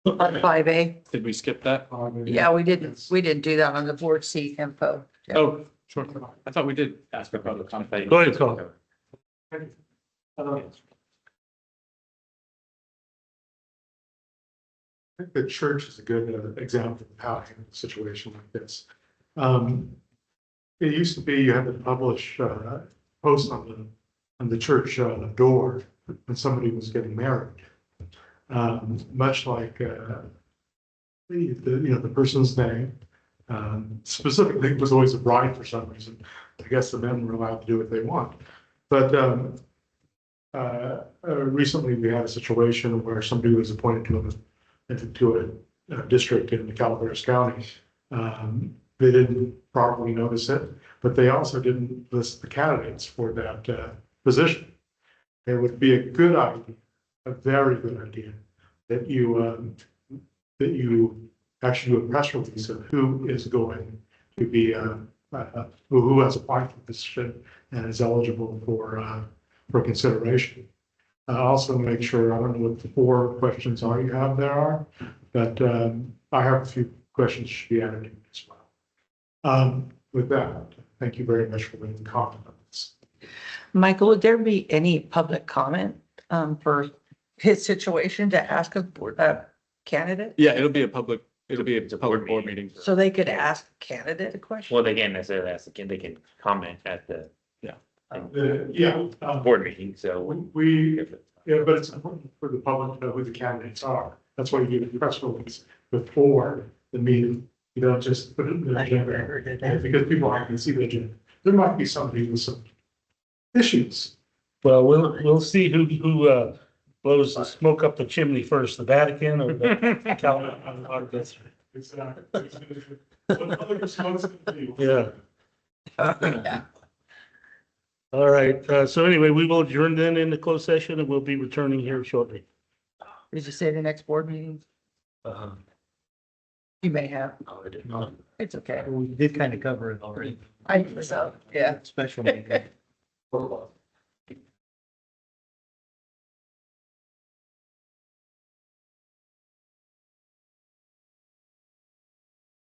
On 5A. Did we skip that? Yeah, we didn't do that on the board seat info. Yeah. Oh, sure. I thought we did ask for public comment. Go ahead, Scott. I think the church is a good example of how to handle a situation like this. It used to be you had to publish posts on the church door when somebody was getting married. much like, the person's name. Specifically, it was always a bride for some reason. I guess the men were allowed to do what they want. But recently we had a situation where somebody was appointed to a district in Calaveras County. They didn't properly notice it, but they also didn't list the candidates for that position. It would be a good idea, a very good idea, that you actually do a press release of who is going to be who has applied for this position and is eligible for consideration. Also make sure, I don't know what the 4 questions are you have there are, but I have a few questions should be added in as well. With that, thank you very much for the comment on this. Michael, would there be any public comment for his situation to ask a candidate? Yeah, it'll be a public board meeting. So they could ask a candidate a question? Well, they can't necessarily ask again, they can comment at the Yeah. board meeting, so. Yeah, but it's important for the public to know who the candidates are. That's why you give a press release before the meeting. You don't just put it in the agenda, because people aren't going to see the agenda. There might be somebody with some issues. Well, we'll see who blows the smoke up the chimney first, the Vatican or the Calvin. Yeah. All right. So anyway, we will adjourn then into closed session and we'll be returning here shortly. Did you say the next board meeting? You may have. No, I did not. It's okay. We did kind of cover it already. I think so, yeah. Special meeting.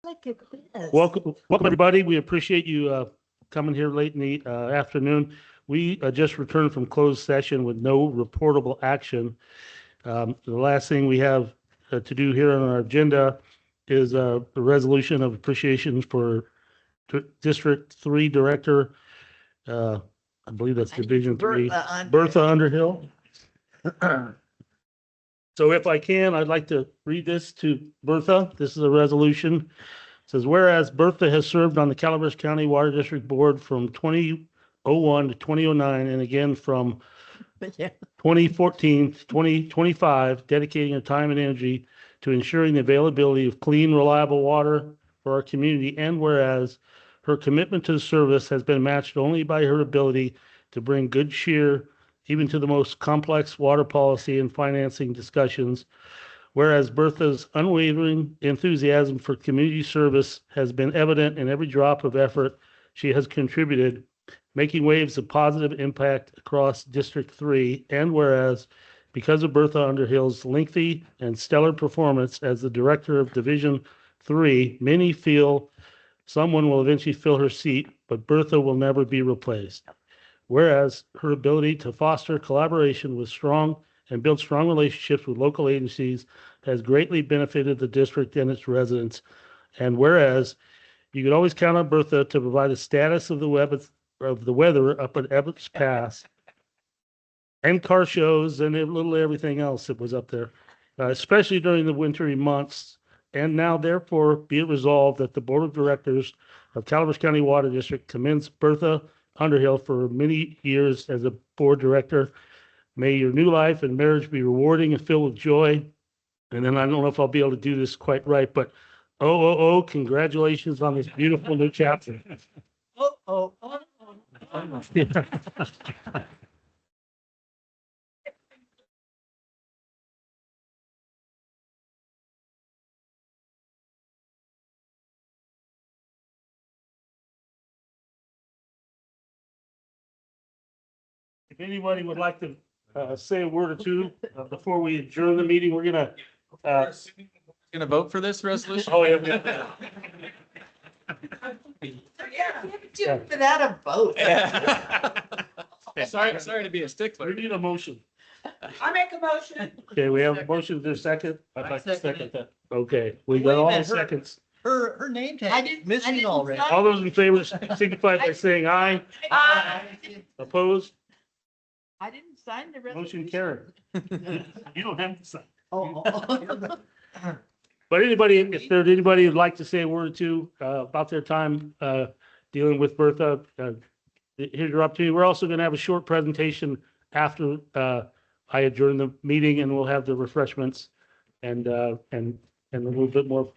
Look at this. Welcome, everybody. We appreciate you coming here late in the afternoon. We just returned from closed session with no reportable action. The last thing we have to do here on our agenda is a resolution of appreciation for District 3 Director. I believe that's Division 3, Bertha Underhill. So if I can, I'd like to read this to Bertha. This is a resolution. It says, whereas Bertha has served on the Calaveras County Water District Board from 2001 to 2009, and again from 2014 to 2025, dedicating her time and energy to ensuring the availability of clean, reliable water for our community. And whereas her commitment to the service has been matched only by her ability to bring good cheer even to the most complex water policy and financing discussions. Whereas Bertha's unwavering enthusiasm for community service has been evident in every drop of effort she has contributed, making waves of positive impact across District 3. And whereas, because of Bertha Underhill's lengthy and stellar performance as the Director of Division 3, many feel someone will eventually fill her seat, but Bertha will never be replaced. Whereas her ability to foster collaboration with and build strong relationships with local agencies has greatly benefited the district and its residents. And whereas you could always count on Bertha to provide a status of the weather up at Ebbets Pass and car shows and a little everything else that was up there, especially during the wintry months. And now, therefore, be it resolved that the Board of Directors of Calaveras County Water District commends Bertha Underhill for many years as a board director. May your new life and marriage be rewarding and filled with joy. And then I don't know if I'll be able to do this quite right, but congratulations on this beautiful new chapter. If anybody would like to say a word or two before we adjourn the meeting, we're gonna Vote for this resolution? oh yeah. Without a vote. Sorry to be a stickler. We need a motion. I make a motion. Okay, we have a motion. Is there a second? I'd like to second second that. Okay, we Wait got a all the minute, seconds. Her name I tag didn't- missing didn't already. sign- All those in favor signify by saying aye. Opposed? I didn't sign the resolution. Motion carried. You don't have to sign. But anybody, if there's anybody who'd like to say a word or two about their time dealing with Bertha, here's your opportunity. We're also going to have a short presentation after I adjourn the meeting, and we'll have the refreshments and a little bit more.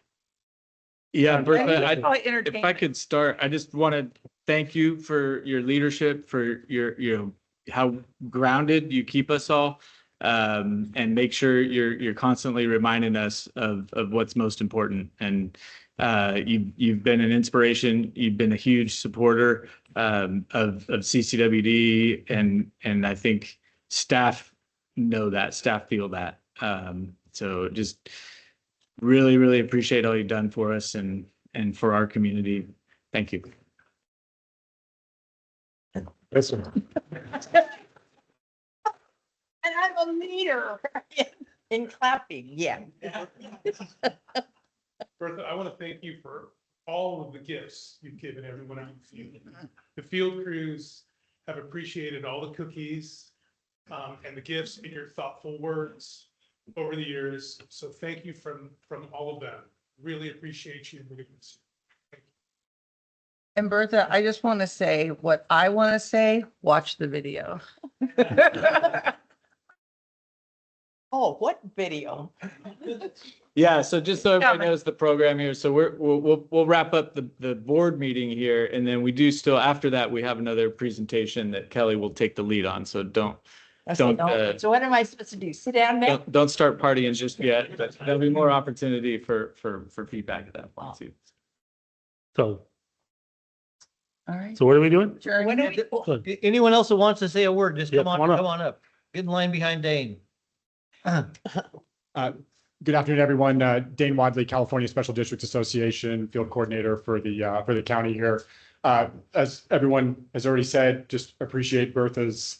Yeah, And Bertha, Probably if I entertainment. could start, I just want to thank you for your leadership, for your how grounded you keep us all, and make sure you're constantly reminding us of what's most important. And you've been an inspiration. You've been a huge supporter of CCWD, and I think staff know that, staff feel that. So just really, really appreciate all you've done for us and for our community. Thank you. Yes, sir. And I'm a leader in clapping, yeah. Bertha, I want to thank you for all of the gifts you've given everyone out in the field. The field crews have appreciated all the cookies and the gifts and your thoughtful words over the years. So thank you from all of them. Really appreciate you. And Bertha, I just want to say what I want to say, watch the video. Oh, what video? Yeah, so just so everybody knows the program here, so we'll wrap up the board meeting here, and then we do still, after that, we have another presentation that Kelly will take the lead on, so don't, So what am I supposed to do? Sit down now? don't start partying just yet, but there'll be more opportunity for feedback at that point too. So, All right. so what are we doing? Adjourn. Anyone else who wants to say a word, just Yeah, come on up. Get in line behind Dane. Good afternoon, everyone. Dane Wadley, California Special Districts Association, Field Coordinator for the county here. As everyone has already said, just appreciate Bertha's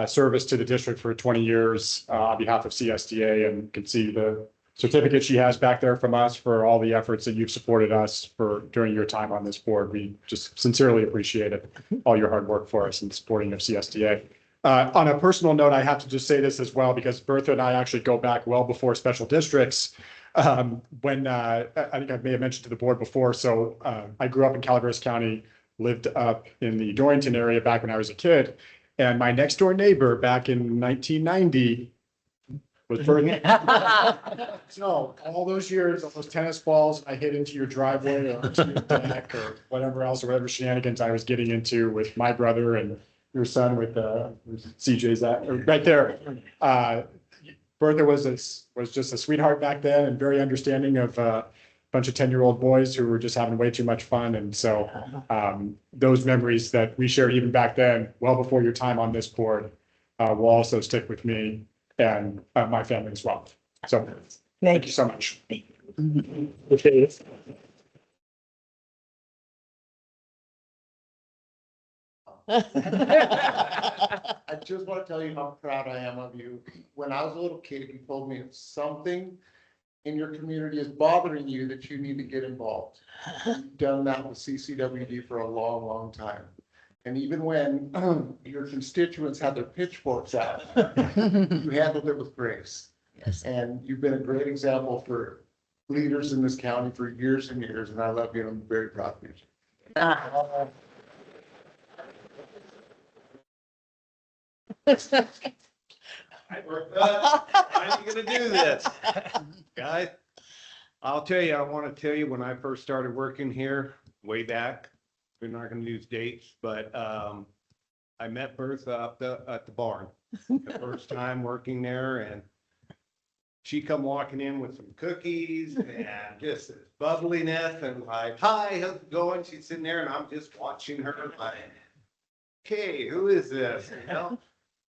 service to the district for 20 years on behalf of CSDA, and can see the certificate she has back there from us for all the efforts that you've supported us for during your time on this board. We just sincerely appreciate it, all your hard work for us in supporting of CSDA. On a personal note, I have to just say this as well, because Bertha and I actually go back well before special districts. When I think I may have mentioned to the board before, so I grew up in Calaveras County, lived up in the Dorrington area back when I was a kid. And my next door neighbor back in 1990 was Bertha. So all those years, all those tennis balls I hit into your driveway or into your deck or whatever else, or whatever shenanigans I was getting into with my brother and your son with CJ's right there. Bertha was just a sweetheart back then, and very understanding of a bunch of 10-year-old boys who were just having way too much fun. And so those memories that we shared even back then, well before your time on this board, will also stick with me and my family as well. So thank you so much. Okay. I just want to tell you how proud I am of you. When I was a little kid, you told me if something in your community is bothering you, that you need to get involved. You've done that with CCWD for a long, long time. And even when your constituents had their pitchforks out, you handled it with grace. Yes. And you've been a great example for leaders in this county for years and years, and I love you, and I'm very proud of you. Hi, Bertha. How are you gonna do this? Guys, I'll tell you, I want to tell you, when I first started working here, way back, we're not gonna use dates, but I met Bertha up at the barn. The first time working there, and she come walking in with some cookies and just this bubbliness, and like, hi, how's it going? She's sitting there and I'm just watching her like, okay, who is this? You know?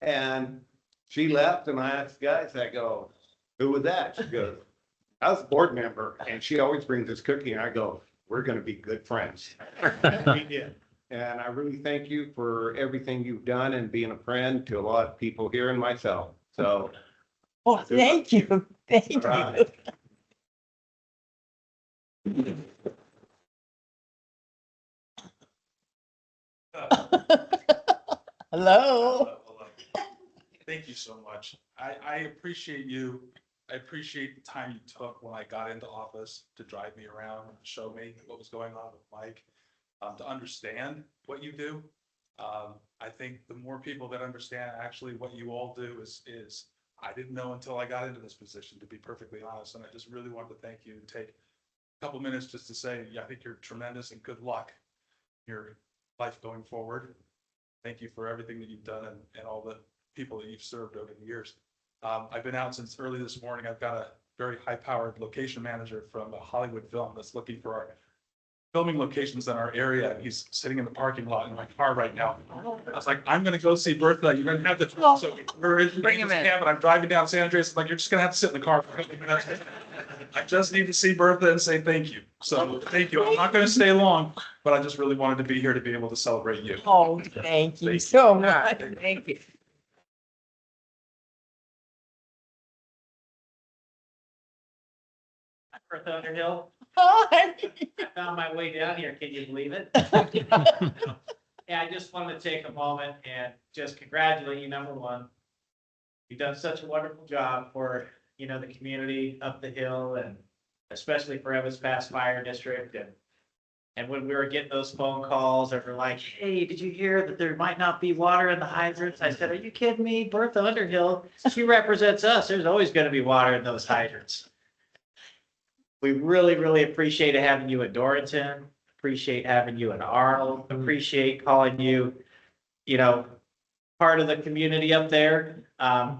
And she left, and I asked the guys, I go, who was that? She goes, I was a board member, and she always brings this cookie, and I go, we're gonna be good friends. And we did. And I really thank you for everything you've done and being a friend to a lot of people here and myself. So. Oh, thank you. Thank you. Right. Hello. Thank you so much. I appreciate you I appreciate the time you took when I got into office to drive me around and show me what was going on with Mike, to understand what you do. I think the more people that understand actually what you all do is I didn't know until I got into this position, to be perfectly honest. And I just really wanted to thank you and take a couple minutes just to say, yeah, I think you're tremendous and good luck in your life going forward. Thank you for everything that you've done and all the people that you've served over the years. I've been out since early this morning. I've got a very high-powered location manager from a Hollywood film that's looking for our filming locations in our area. He's sitting in the parking lot in my car right now. I was like, I'm gonna go see Bertha. You're gonna have to. So we're in Bring him in. camp, and I'm driving down San Andreas. It's like, you're just gonna have to sit in the car for a couple minutes. I just need to see Bertha and say thank you. So thank you. I'm not gonna stay long, but I just really wanted to be here to be able to celebrate you. Oh, thank you so much. Thank you. Bertha Underhill, Hi. I found my way down here. Can you believe it? Yeah, I just wanted to take a moment and just congratulate you, number one. You've done such a wonderful job for, the community up the hill and especially for Evans Pass Fire District. And when we were getting those phone calls that were like, hey, did you hear that there might not be water in the hydrants? I said, are you kidding me? Bertha Underhill, she represents us. There's always going to be water in those hydrants. We really, really appreciate having you at Dorrington, appreciate having you at Arnold, appreciate calling you, part of the community up there. But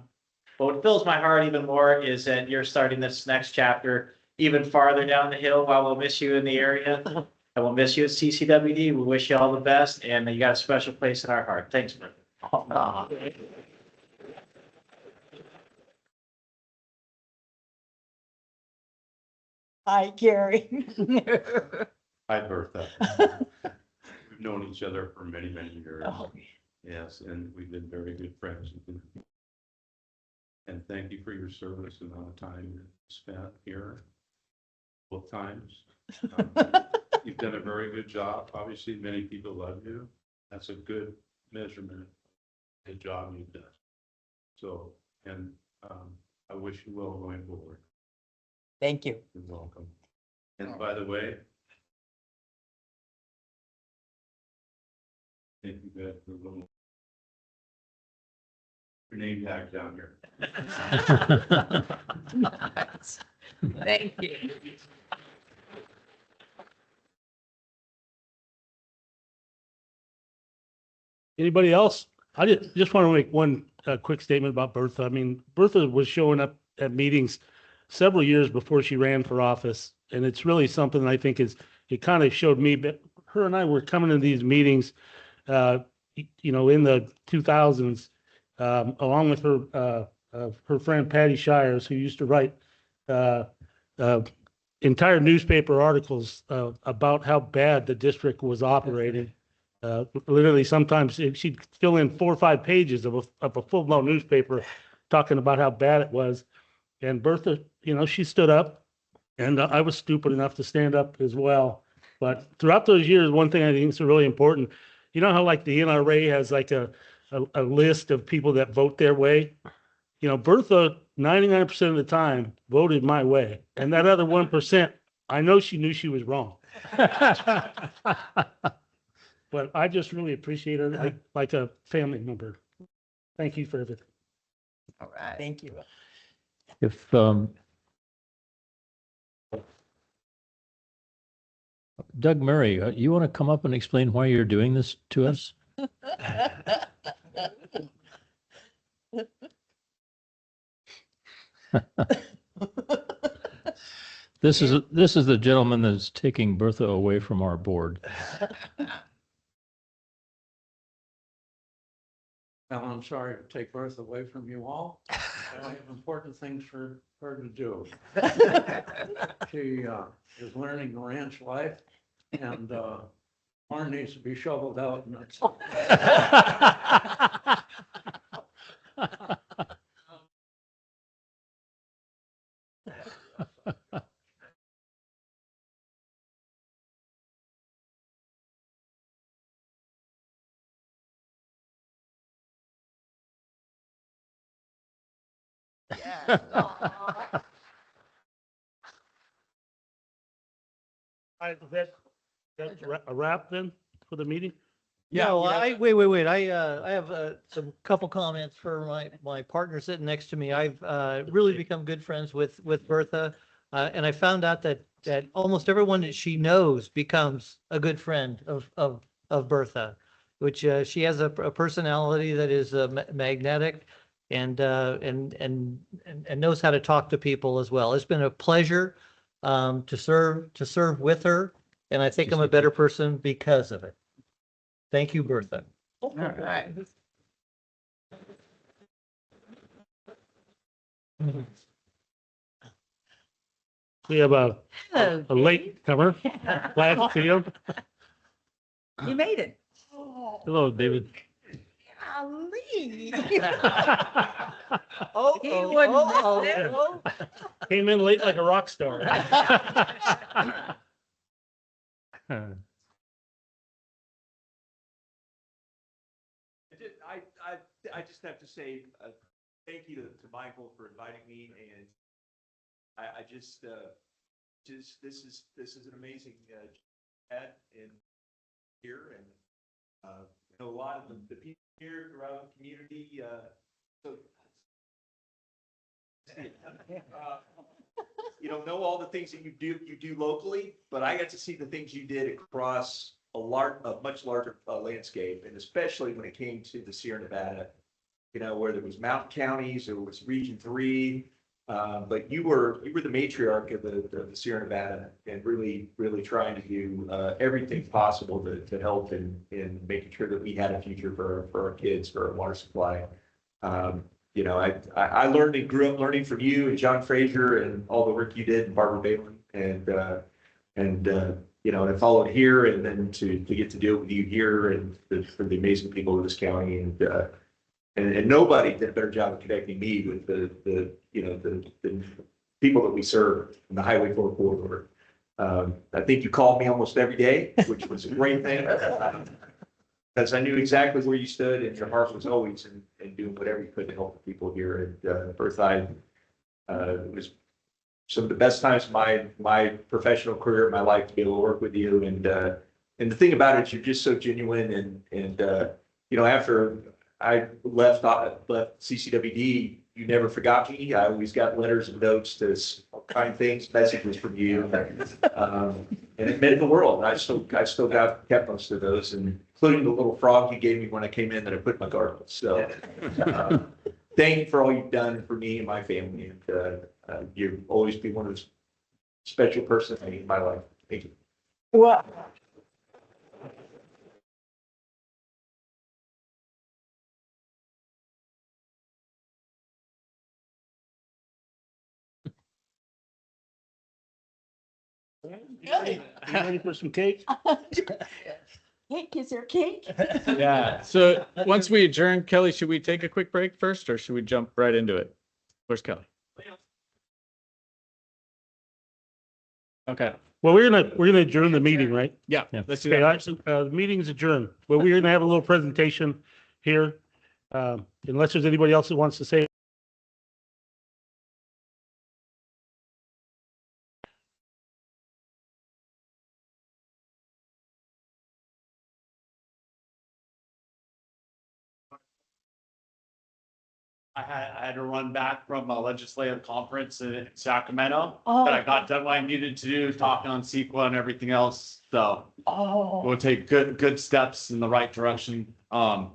what fills my heart even more is that you're starting this next chapter even farther down the hill. While we'll miss you in the area, and we'll miss you at CCWD. We wish you all the best, and you got a special place in our heart. Thanks, Bertha. Hi, Gary. Hi, Bertha. We've known each other for many, many years. Oh. Yes, and we've been very good friends. And thank you for your service and amount of time you spent here both times. You've done a very good job. Obviously, many people love you. That's a good measurement of the job you've done. So, and I wish you well going forward. Thank you. You're welcome. And by the way, thank you guys for a little your name tag down here. Nice. Thank you. Anybody else? I just want to make one quick statement about Bertha. I mean, Bertha was showing up at meetings several years before she ran for office. And it's really something I think it kind of showed me, but her and I were coming to these meetings, in the 2000s, along with her friend Patty Shires, who used to write entire newspaper articles about how bad the district was operating. Literally, sometimes she'd fill in 4 or 5 pages of a full-blown newspaper talking about how bad it was. And Bertha, she stood up, and I was stupid enough to stand up as well. But throughout those years, one thing I think is really important, you know how like the NRA has like a list of people that vote their way? Bertha, 99% of the time, voted my way. And that other 1%, I know she knew she was wrong. But I just really appreciate her like a family member. Thank you for everything. All right. Thank you. If Doug Murray, you want to come up and explain why you're doing this to us? This is the gentleman that's taking Bertha away from our board. Well, I'm sorry to take Bertha away from you all. I have important things for her to do. She is learning the ranch life, and corn needs to be shoveled out. And that's Yeah. Is that a wrap then for the meeting? No, wait. I have some couple comments for my partner sitting next to me. I've really become good friends with Bertha. And I found out that almost everyone that she knows becomes a good friend of Bertha, which she has a personality that is magnetic and knows how to talk to people as well. It's been a pleasure to serve with her, and I think I'm a better person because of it. Thank you, Bertha. All right. We have a Hello, late comer, last field. You made it. Hello, David. Golly. Oh, He wouldn't miss it. Came in late like a rock star. I just have to say, thank you to Michael for inviting me, and I just this is an amazing chat in here, and you know, a lot of the people here around the community. You don't know all the things that you do locally, but I got to see the things you did across a much larger landscape, and especially when it came to the Sierra Nevada, you know, where there was mountain counties, there was Region 3, but you were the matriarch of the Sierra Nevada, and really trying to do everything possible to help in making sure that we had a future for our kids, for our water supply. You know, I learned and grew up learning from you and John Fraser and all the work you did in Barbara Balin, and you know, and I followed here, and then to get to do it with you here, and for the amazing people of this county, and nobody did a better job of connecting me with the people that we serve in the Highway 4 corridor. I think you called me almost every day, which was a great thing. Because I knew exactly where you stood, and your heart was always in doing whatever you could to help the people here. And Bertha, it was some of the best times of my professional career, my life, to be able to work with you. And the thing about it, you're just so genuine. And you know, after I left CCWD, you never forgot me. I always got letters and notes to kind things, messages from you, and it meant the world. I still kept most of those, and including the little frog you gave me when I came in that I put in my garden. So thank you for all you've done for me and my family, and you'll always be one of those special person in my life. Thank you. Well. You ready for some cake? Cake, is there cake? Yeah, so once we adjourn, Kelly, should we take a quick break first, or should we jump right into it? Where's Kelly? Okay. Well, we're gonna adjourn the meeting, right? Yeah, let's do Okay, that. the meeting's adjourned, but we're gonna have a little presentation here. Unless there's anybody else that wants to say. I had to run back from a legislative conference in Sacramento, Oh. but I got done what I needed to do, talking on CEQA and everything else. So we'll take good steps in the right direction. I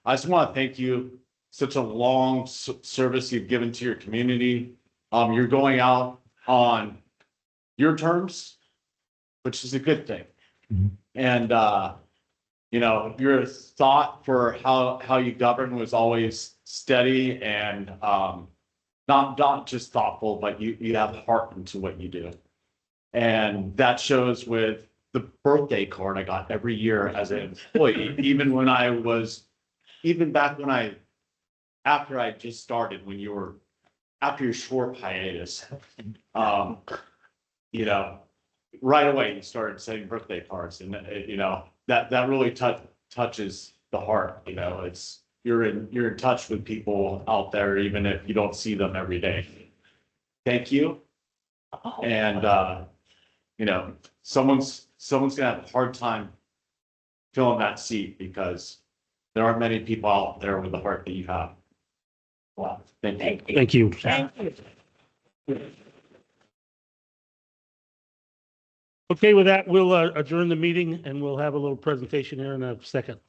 just want to thank you. Such a long service you've given to your community. You're going out on your terms, which is a good thing. And you know, your thought for how you govern was always steady and not just thoughtful, but you have heart into what you do. And that shows with the birthday card I got every year as an employee, even back when after I just started, after your short hiatus, you know, right away you started sending birthday cards, and you know, that really touches the heart. You know, you're in touch with people out there, even if you don't see them every day. Thank you. And you know, someone's gonna have a hard time filling that seat because there aren't many people out there with the heart that you have. Wow, thank you. Thank you. Thank you. Okay, with that, we'll adjourn the meeting and we'll have a little presentation here in a second.